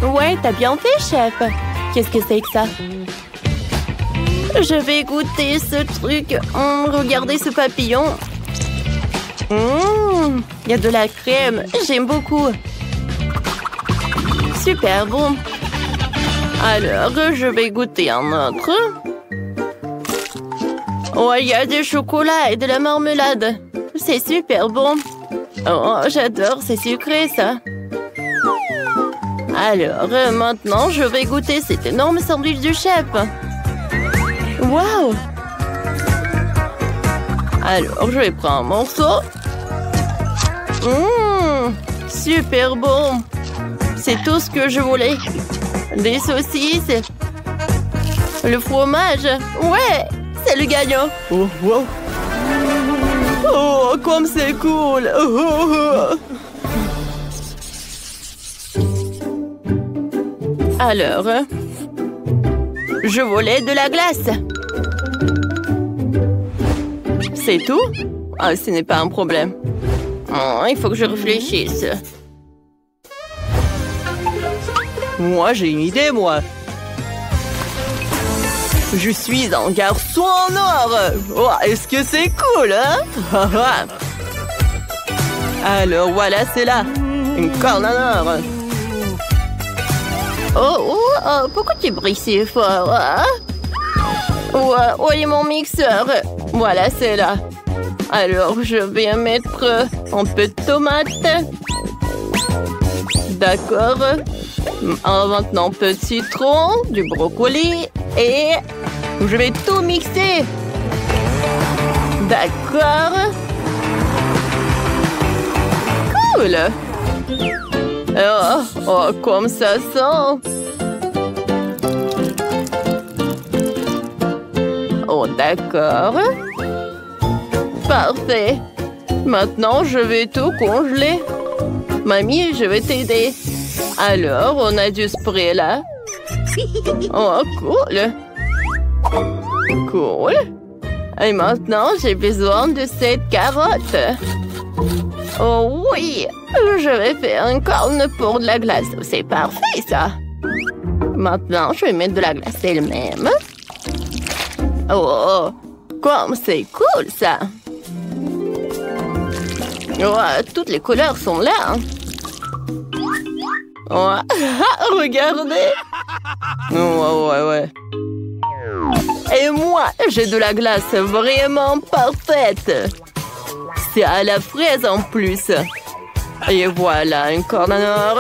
Ouais, t'as bien fait, chef. Qu'est-ce que c'est que ça? Je vais goûter ce truc. Regardez ce papillon. Il y a de la crème. J'aime beaucoup. Super bon. Alors, je vais goûter un autre. Oh, il y a du chocolat et de la marmelade. C'est super bon. Oh, j'adore, c'est sucré ça. Alors, maintenant, je vais goûter cet énorme sandwich du chef. Waouh! Alors, je vais prendre un morceau. Super bon. C'est tout ce que je voulais. Des saucisses. Le fromage. Ouais, c'est le gagnant. Oh, wow. Oh, comme c'est cool. Alors, je voulais de la glace. C'est tout? Ah, ce n'est pas un problème. Oh, il faut que je réfléchisse. Moi, j'ai une idée, moi. Je suis un garçon en or. Oh, est-ce que c'est cool, hein? Alors, voilà, c'est là. Une corne en or. Oh, pourquoi tu brilles si fort, hein? Où est mon mixeur? Voilà, c'est là. Alors, je vais mettre un peu de tomate. D'accord. Maintenant, un peu de citron, du brocoli. Et je vais tout mixer. D'accord. Cool. Oh, comme ça sent. Oh, d'accord. Parfait. Maintenant, je vais tout congeler. Mamie, je vais t'aider. Alors, on a du spray là. Oh, cool. Cool. Et maintenant, j'ai besoin de cette carotte. Oh oui, je vais faire une corne pour de la glace. C'est parfait, ça. Maintenant, je vais mettre de la glace elle-même. Oh, comme c'est cool, ça. Oh, toutes les couleurs sont là. Oh, regardez. Ouais. Et moi, j'ai de la glace vraiment parfaite. C'est à la fraise en plus. Et voilà, une corne en or.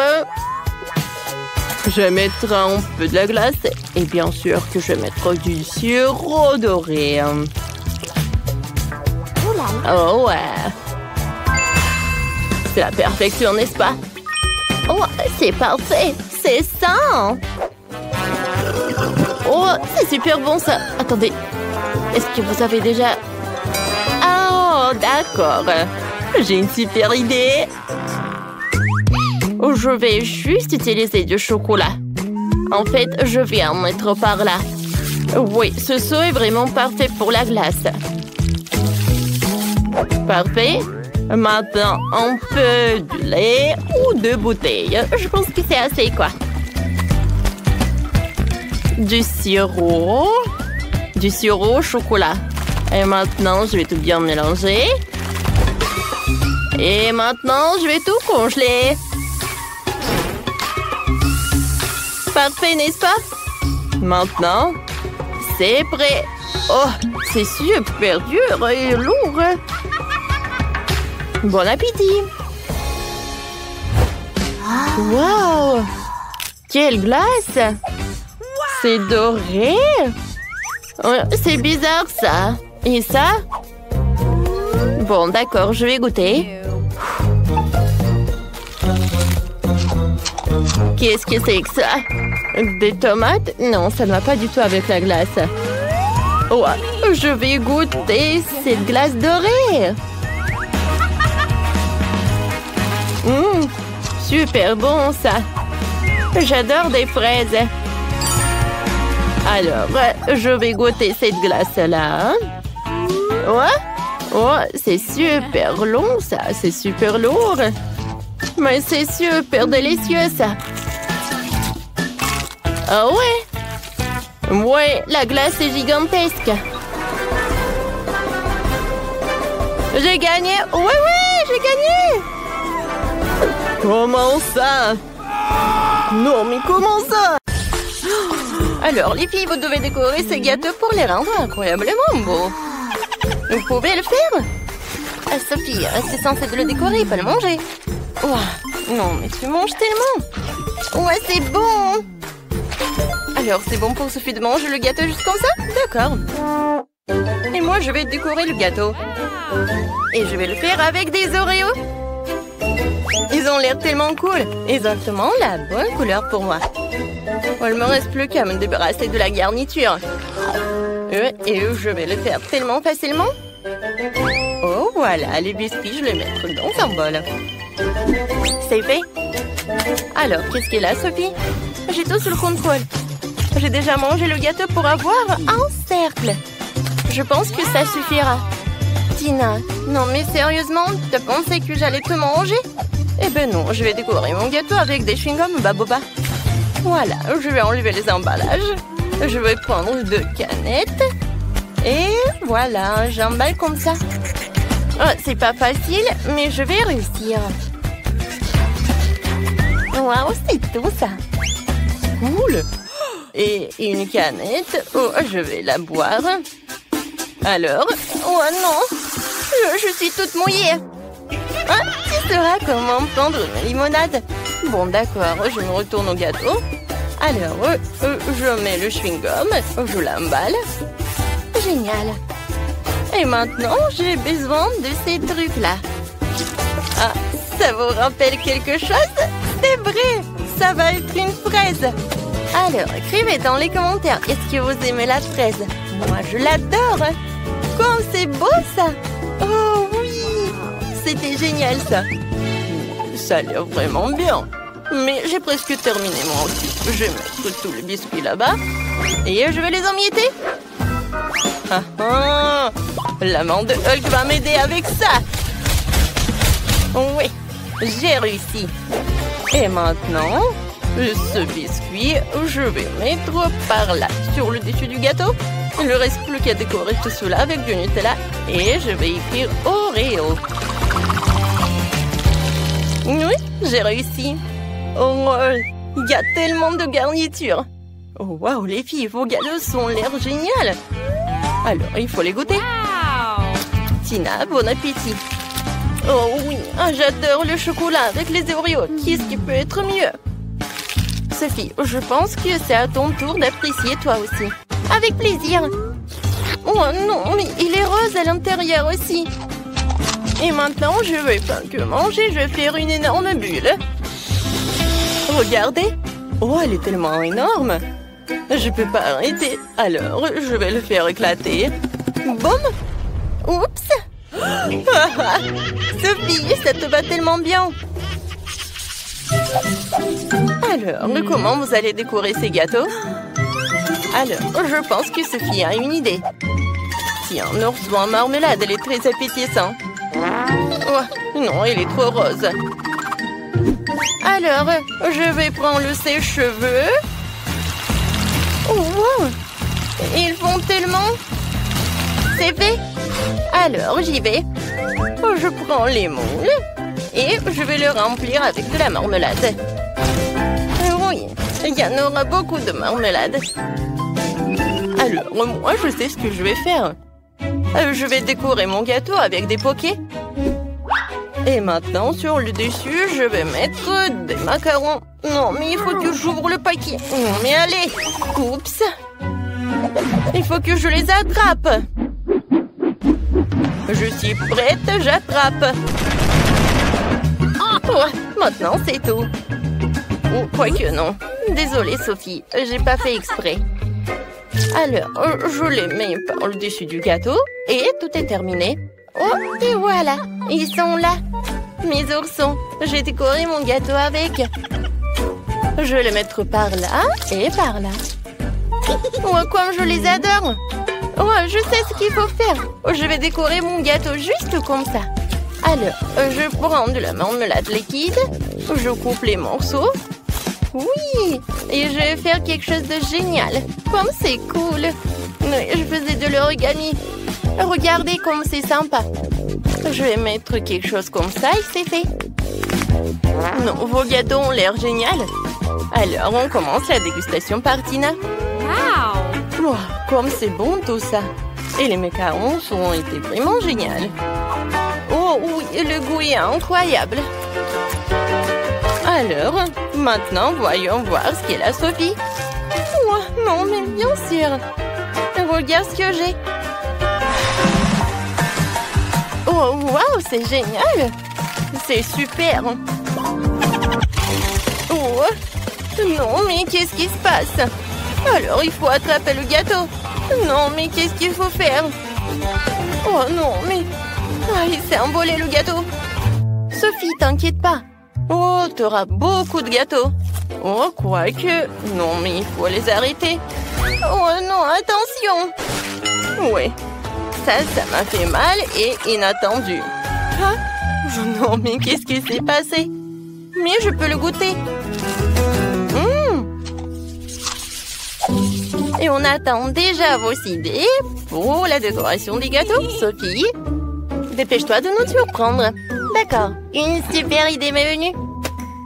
Je mettrai un peu de la glace. Et bien sûr que je mettrai du sirop doré. Oh ouais. C'est la perfection, n'est-ce pas? Oh, c'est parfait. C'est ça. Oh, c'est super bon ça. Attendez. Est-ce que vous avez déjà... Oh, d'accord. J'ai une super idée. Je vais juste utiliser du chocolat. En fait, je vais en mettre par là. Oui, ce saut est vraiment parfait pour la glace. Parfait. Maintenant, un peu de lait ou de bouteille. Je pense que c'est assez, quoi. Du sirop au chocolat. Et maintenant, je vais tout bien mélanger. Et maintenant, je vais tout congeler. Parfait, n'est-ce pas? Maintenant, c'est prêt. Oh, c'est super dur et lourd. Bon appétit. Wow! Quelle glace! C'est doré? C'est bizarre, ça. Et ça? Bon, d'accord, je vais goûter. Qu'est-ce que c'est que ça? Des tomates? Non, ça ne va pas du tout avec la glace. Oh, je vais goûter cette glace dorée. Super bon, ça. J'adore des fraises. Alors, je vais goûter cette glace-là. Oh, c'est super long, ça. C'est super lourd. Mais c'est super délicieux, ça. Ah ouais? Ouais, la glace est gigantesque. J'ai gagné. Oui! j'ai gagné! Comment ça? Non, mais comment ça? Alors, les filles, vous devez décorer ces gâteaux pour les rendre incroyablement beaux. Vous pouvez le faire? Ah, Sophie, c'est censé de le décorer, pas le manger. Ouah, non, mais tu manges tellement. Ouais, c'est bon. Alors, c'est bon pour Sophie de manger le gâteau juste comme ça? D'accord. Et moi, je vais décorer le gâteau. Et je vais le faire avec des Oreos. Ils ont l'air tellement cool. Exactement la bonne couleur pour moi. Il me reste plus qu'à me débarrasser de la garniture. Et je vais le faire tellement facilement. Oh, voilà, les biscuits, je les mets dans un bol. C'est fait. Alors, qu'est-ce qu'il y a, Sophie? J'ai tout sous le contrôle. J'ai déjà mangé le gâteau pour avoir un cercle. Je pense que ça suffira. Tina, non mais sérieusement, t'as pensé que j'allais te manger? Eh ben non, je vais décorer mon gâteau avec des chewing-gums Baboba. Voilà, je vais enlever les emballages. Je vais prendre 2 canettes. Et voilà, j'emballe comme ça. Oh, c'est pas facile, mais je vais réussir. Waouh, c'est tout ça. Cool. Et une canette. Oh, je vais la boire. Alors, oh non, je suis toute mouillée. Ah, tu sauras comment prendre une limonade. Bon, d'accord, je me retourne au gâteau. Alors, je mets le chewing-gum, je l'emballe. Génial. Et maintenant, j'ai besoin de ces trucs-là. Ah, ça vous rappelle quelque chose? C'est vrai, ça va être une fraise. Alors, écrivez dans les commentaires, est-ce que vous aimez la fraise? Moi, je l'adore. Comme c'est beau, ça. Oh oui, c'était génial, ça. Ça a l'air vraiment bien. Mais j'ai presque terminé, moi aussi. Je vais mettre tous les biscuits là-bas. Et je vais les emietter. Ah ah, la main de Hulk va m'aider avec ça. Oui, j'ai réussi. Et maintenant, ce biscuit, je vais mettre par là, sur le dessus du gâteau. Il ne reste plus qu'à décorer tout cela avec du Nutella. Et je vais écrire Oreo. Oui, j'ai réussi. Oh, il y a tellement de garnitures. Oh, waouh, les filles, vos gâteaux ont l'air génial. Alors, il faut les goûter. Wow. Tina, bon appétit. Oh oui, j'adore le chocolat avec les Oreos. Qu'est-ce qui peut être mieux? Sophie, je pense que c'est à ton tour d'apprécier toi aussi. Avec plaisir. Oh non, mais il est rose à l'intérieur aussi. Et maintenant, je vais pas que manger, je vais faire une énorme bulle. Regardez. Oh, elle est tellement énorme. Je peux pas arrêter. Alors, je vais le faire éclater. Boum. Oups. Sophie, ça te va tellement bien. Alors, comment vous allez décorer ces gâteaux? Alors, je pense que Sophie a une idée. Tiens, un ours en marmelade, elle est très appétissante. Oh, non, elle est trop rose. Alors, je vais prendre le sèche-cheveux. Oh, wow. Ils font tellement. C'est fait. Alors, j'y vais. Je prends les moules et je vais le remplir avec de la marmelade. Oui, il y en aura beaucoup de marmelade. Alors, moi, je sais ce que je vais faire. Je vais décorer mon gâteau avec des pokés. Et maintenant, sur le dessus, je vais mettre des macarons. Non, mais il faut que j'ouvre le paquet. Non, mais allez. Oups. Il faut que je les attrape. Je suis prête, j'attrape. Oh, maintenant, c'est tout. Oh, quoique non. Désolée, Sophie, j'ai pas fait exprès. Alors, je les mets par le dessus du gâteau et tout est terminé. Oh, et voilà, ils sont là. Mes oursons, j'ai décoré mon gâteau avec. Je vais les mettre par là et par là. Oh, comme je les adore. Oh, je sais ce qu'il faut faire. Je vais décorer mon gâteau juste comme ça. Alors, je prends de la marmelade liquide. Je coupe les morceaux. Oui, et je vais faire quelque chose de génial. Comme c'est cool. Je faisais de l'origami. Regardez comme c'est sympa. Je vais mettre quelque chose comme ça et c'est fait. Non, vos gâteaux ont l'air génial. Alors, on commence la dégustation par Tina. Wow, comme c'est bon tout ça. Et les macarons ont été vraiment géniaux. Oh oui, le goût est incroyable. Alors, maintenant, voyons voir ce qu'est la Sophie. Oh, non, mais bien sûr. Regarde ce que j'ai. Oh, waouh, c'est génial. C'est super. Oh, non, mais qu'est-ce qui se passe? Alors, il faut attraper le gâteau. Non, mais qu'est-ce qu'il faut faire? Oh non, mais... Ah, il s'est envolé le gâteau. Sophie, t'inquiète pas. Oh, t'auras beaucoup de gâteaux. Oh, quoique... Non, mais il faut les arrêter. Oh non, attention. Ouais, ça m'a fait mal et inattendu. Ah, non, mais qu'est-ce qui s'est passé? Mais je peux le goûter. Et on attend déjà vos idées pour la décoration des gâteaux. Sophie, dépêche-toi de nous surprendre. D'accord, une super idée m'est venue.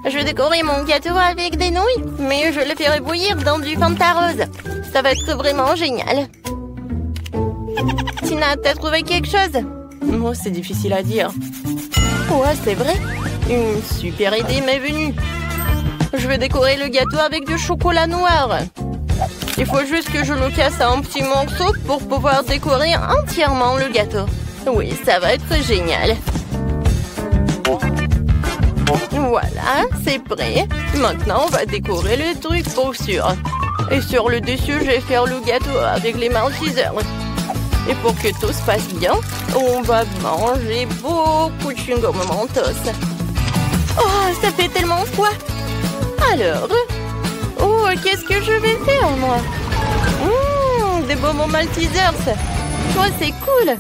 Je vais décorer mon gâteau avec des nouilles, mais je le ferai bouillir dans du Fanta rose. Ça va être vraiment génial. Tina, t'as trouvé quelque chose? Moi, c'est difficile à dire. Ouais, c'est vrai. Une super idée m'est venue. Je vais décorer le gâteau avec du chocolat noir. Il faut juste que je le casse en petits morceaux pour pouvoir décorer entièrement le gâteau. Oui, ça va être génial. Voilà, c'est prêt. Maintenant, on va décorer le truc pour sûr. Et sur le dessus, je vais faire le gâteau avec les maltesers. Et pour que tout se passe bien, on va manger beaucoup de chewing-gum Mentos. Oh, ça fait tellement froid. Alors... Oh, qu'est-ce que je vais faire, moi? Des bonbons maltesers. Oh, c'est cool.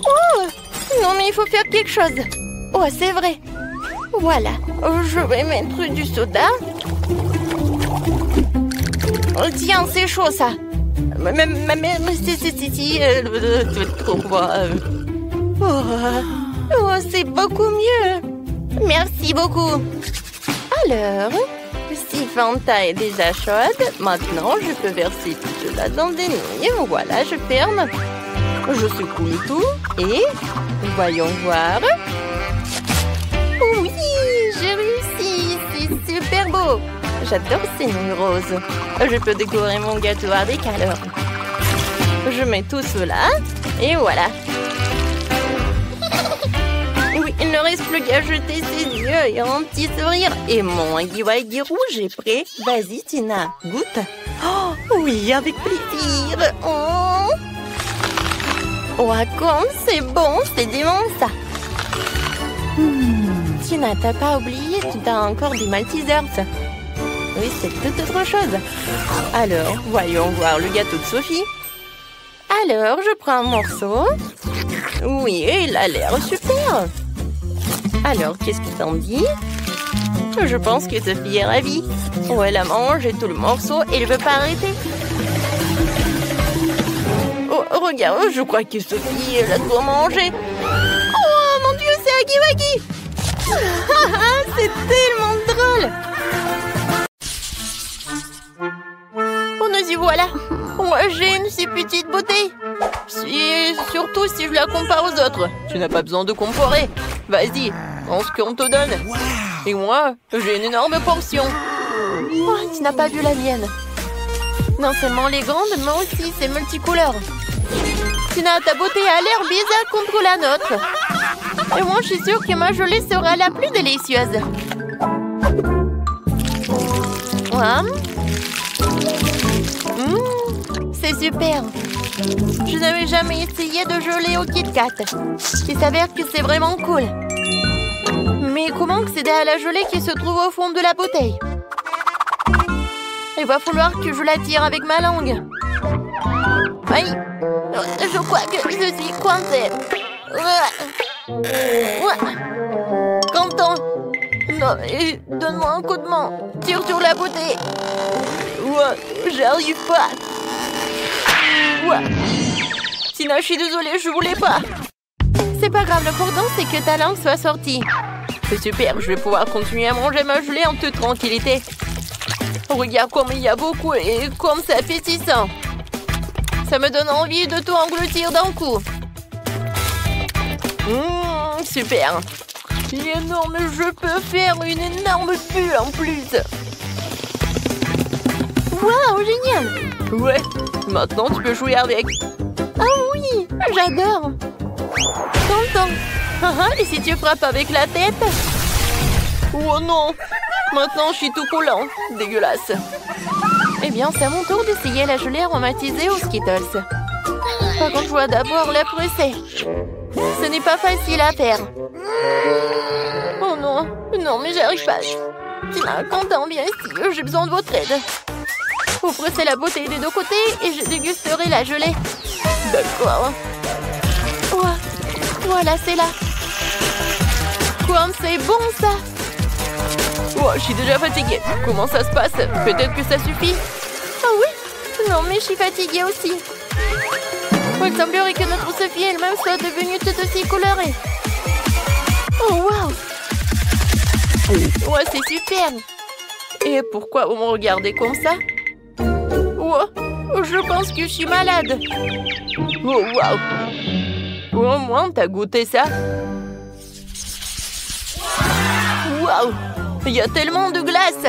Oh, non, mais il faut faire quelque chose. Oh, c'est vrai. Voilà. Je vais mettre du soda. Oh, tiens, c'est chaud, ça. Oh, c'est beaucoup mieux. Merci beaucoup. Alors, si Fanta est déjà chaude, maintenant je peux verser tout cela dans des nouilles. Voilà, je ferme. Je secoue le tout et voyons voir. Oui, j'ai réussi. C'est super beau. J'adore ces nouilles roses. Je peux décorer mon gâteau avec alors. Je mets tout cela et voilà. Oui, il ne reste plus qu'à jeter ses yeux et un petit sourire. Et mon waggy rouge est prêt. Vas-y, Tina, goûte. Oh, oui, avec plaisir. Oh, comme c'est bon, c'est dément ça. Tina, t'as pas oublié, tu as encore des maltesers. Oui, c'est toute autre chose. Alors, voyons voir le gâteau de Sophie. Alors, je prends un morceau. Oui, il a l'air super. Alors, qu'est-ce que t'en dis? Je pense que Sophie est ravie. Oh, elle a mangé tout le morceau et elle ne veut pas arrêter. Oh, regarde, je crois que Sophie, elle a tout mangé. Oh, mon Dieu, c'est Huggy Wuggy. C'est tellement drôle. Oh, nous y voilà. Moi, j'ai une si petite beauté. Surtout si je la compare aux autres. Tu n'as pas besoin de comparer. Vas-y, prends ce qu'on te donne. Et moi, j'ai une énorme portion. Oh, tu n'as pas vu la mienne. Non seulement les grandes, mais aussi c'est multicouleur. Tina, ta beauté a l'air bizarre contre la nôtre. Et moi, je suis sûre que ma gelée sera la plus délicieuse. C'est super. Je n'avais jamais essayé de gelée au Kit Kat. Il s'avère que c'est vraiment cool. Mais comment accéder à la gelée qui se trouve au fond de la bouteille? Il va falloir que je la tire avec ma langue. Aïe, je crois que je suis coincée. Quentin, non, donne-moi un coup de main. Tire sur la bouteille. J'arrive pas. Tina, je suis désolée, je voulais pas. C'est pas grave, l'important c'est que ta langue soit sortie. C'est super, je vais pouvoir continuer à manger ma gelée en toute tranquillité. Regarde comme il y a beaucoup et comme c'est appétissant. Ça me donne envie de tout engloutir d'un coup. Super. Il est énorme, je peux faire une énorme bulle en plus. Waouh, génial. Ouais, maintenant tu peux jouer avec. Ah oui, j'adore. Content. Et si tu frappes avec la tête? Oh non. Maintenant je suis tout collant. Dégueulasse. Eh bien, c'est à mon tour d'essayer la gelée aromatisée aux Skittles. Par contre, je dois d'abord la presser. Ce n'est pas facile à faire. Oh non, non, mais j'arrive pas. Tina, Quentin, viens ici, j'ai besoin de votre aide. Vous pressez la bouteille des deux côtés et je dégusterai la gelée. D'accord. Oh, voilà, c'est là. Comme c'est bon, ça. Oh, je suis déjà fatiguée. Comment ça se passe? Peut-être que ça suffit. Ah oui? Non, mais je suis fatiguée aussi. Il semblerait que notre Sophie elle-même soit devenue tout aussi colorée. Oh, waouh! Ouais, c'est super. Et pourquoi vous me regardez comme ça? Oh, je pense que je suis malade. Oh, waouh! Au moins, t'as goûté ça? Waouh! Il y a tellement de glace.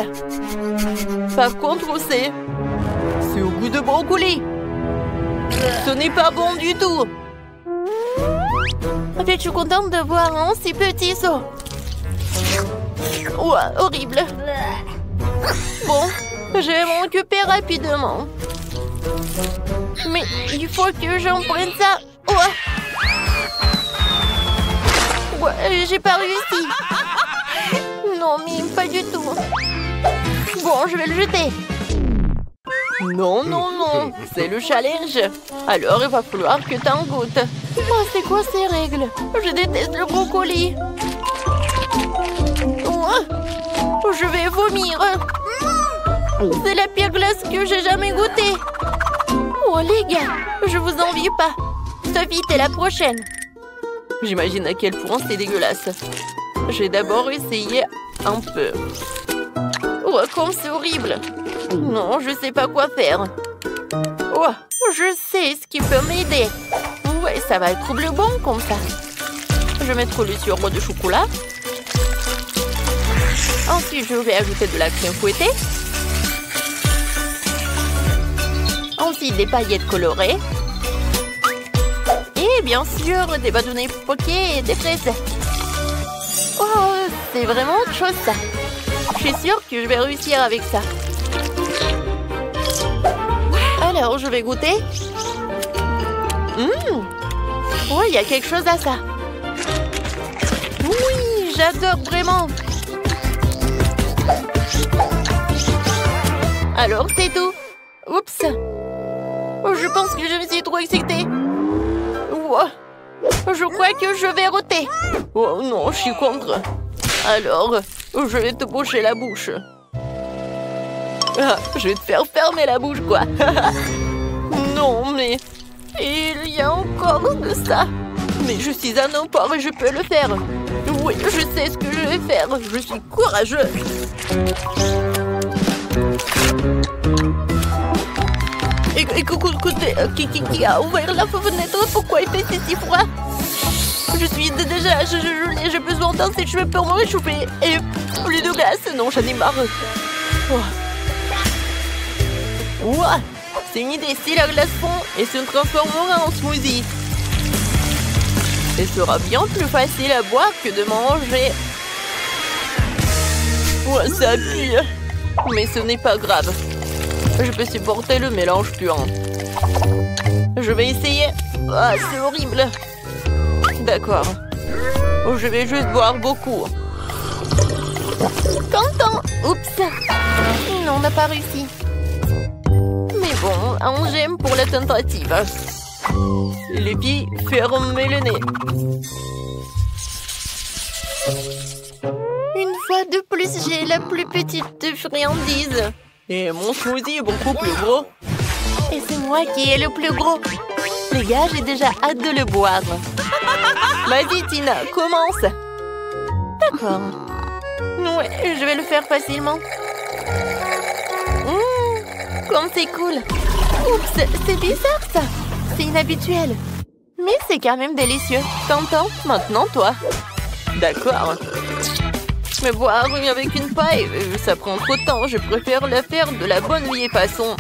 Par contre, c'est au goût de brocoli. Ce n'est pas bon du tout. En fait, je suis contente de voir un si petit saut. Ouah, horrible. Bon, je vais m'en occuper rapidement. Mais il faut que j'en prenne ça. Ouah. Ouais, j'ai pas réussi. Non, mais pas du tout. Bon, je vais le jeter. Non, non, non, c'est le challenge. Alors, il va falloir que t'en goûtes. Oh, c'est quoi ces règles? Je déteste le brocoli. Oh, je vais vomir. C'est la pire glace que j'ai jamais goûtée. Oh, les gars, je vous envie pas. Sophie, t'es la prochaine. J'imagine à quel point c'est dégueulasse. Je vais d'abord essayer un peu. Oh, comme c'est horrible. Non, je sais pas quoi faire. Oh, je sais ce qui peut m'aider. Ouais, ça va être le bon comme ça. Je vais mettre le sirop de chocolat. Ensuite, je vais ajouter de la crème fouettée. Ensuite, des paillettes colorées. Et bien sûr, des bâtonnets poqués et des fraises. Oh, c'est vraiment autre chose ça. Je suis sûre que je vais réussir avec ça. Alors, je vais goûter. Ouais, il y a quelque chose à ça. Oui, j'adore vraiment. Alors, c'est tout. Oups. Oh, je pense que je me suis trop excitée. Wow. Je crois que je vais roter. Oh non, je suis contre. Alors, je vais te boucher la bouche. Ah, je vais te faire fermer la bouche, quoi. Non, mais il y a encore de ça. Mais je suis un emport et je peux le faire. Oui, je sais ce que je vais faire. Je suis courageux. Écoutez, qui a ouvert la fenêtre? Pourquoi il fait si froid? Je suis déjà gelée, j'ai besoin d'un sèche-cheveux pour me réchauffer. Et plus de glace, non, j'en ai marre. Ouah, c'est une idée, si la glace fond et se transformera en smoothie. Ce sera bien plus facile à boire que de manger. Ouah, ça pue. Mais ce n'est pas grave. Je peux supporter le mélange puant. Je vais essayer. Ah, c'est horrible. D'accord. Je vais juste boire beaucoup. Quentin! Oups! Non, on n'a pas réussi. Mais bon, un j'aime pour la tentative. Les filles, fermez le nez. Une fois de plus, j'ai la plus petite friandise. Et mon smoothie est beaucoup plus gros. Et c'est moi qui ai le plus gros. Les gars, j'ai déjà hâte de le boire. Vas-y, Tina, commence. D'accord. Ouais, je vais le faire facilement. Comme c'est cool. Oups, c'est bizarre ça. C'est inhabituel. Mais c'est quand même délicieux. T'entends? Maintenant, toi. D'accord. Mais boire avec une paille, ça prend trop de temps. Je préfère la faire de la bonne vieille façon.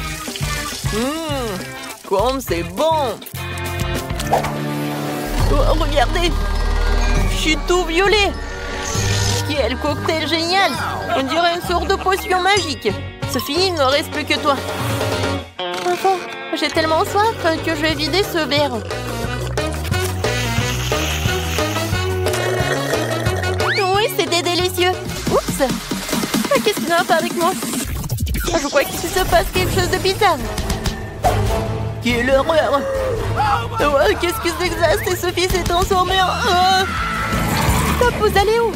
Comme c'est bon. Oh, regardez. Je suis tout violet. Quel cocktail génial. On dirait une sorte de potion magique. Sophie, il ne reste plus que toi. Enfin, j'ai tellement soif que je vais vider ce verre. Oui, c'était délicieux. Oups. Qu'est-ce qui ne va pas avec moi? Je crois qu'il se passe quelque chose de bizarre. Quelle horreur! Qu'est-ce que c'est que ça? C'est Sophie s'est transformée en... Top, vous allez où?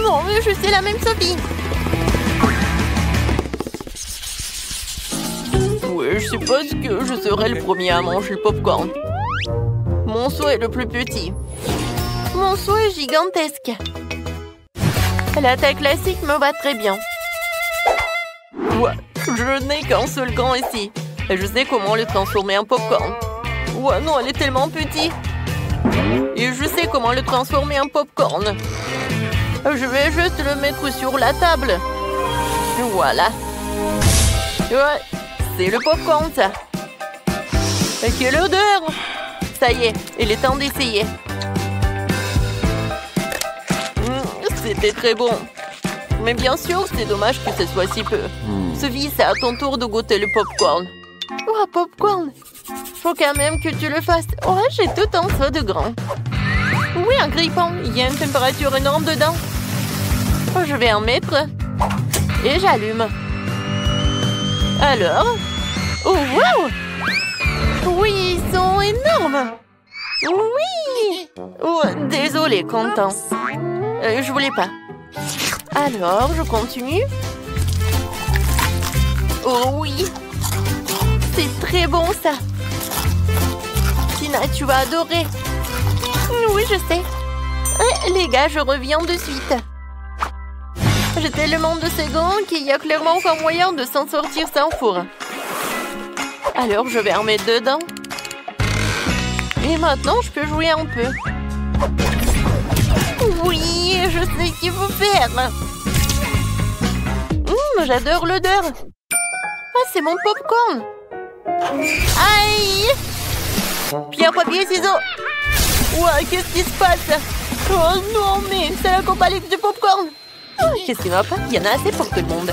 Non, je suis la même Sophie. Oui, je suppose que je serai le premier à manger le popcorn. Mon seau est le plus petit. Mon seau est gigantesque. La taille classique me va très bien. Ouais, je n'ai qu'un seul grand ici. Et je sais comment le transformer en popcorn. Ouais, non, elle est tellement petite. Et je sais comment le transformer en popcorn. Je vais juste le mettre sur la table. Voilà. Ouais, c'est le popcorn, ça. Et quelle odeur! Ça y est, il est temps d'essayer. C'était très bon. Mais bien sûr, c'est dommage que ce soit si peu. Sophie, c'est à ton tour de goûter le popcorn. Oh, popcorn! Faut quand même que tu le fasses. Oh, j'ai tout un seau de grand. Oui, un grille-pain. Il y a une température énorme dedans. Oh, je vais en mettre. Et j'allume. Alors? Oh, wow! Oui, ils sont énormes. Oui! Oh, désolé, Quentin. Je voulais pas. Alors, je continue. Oh oui! C'est très bon, ça. Tina, tu vas adorer. Oui, je sais. Les gars, je reviens de suite. J'ai tellement de secondes qu'il y a clairement pas moyen de s'en sortir sans four. Alors, je vais en mettre dedans. Et maintenant, je peux jouer un peu. Oui, je sais ce qu'il faut faire. J'adore l'odeur. Ah, c'est mon popcorn. Aïe! Pierre, papier, ciseaux. Ouais, qu'est-ce qui se passe? Oh non, mais c'est la compagnie du popcorn. Qu'est-ce qui va pas? Il y en a assez pour tout le monde.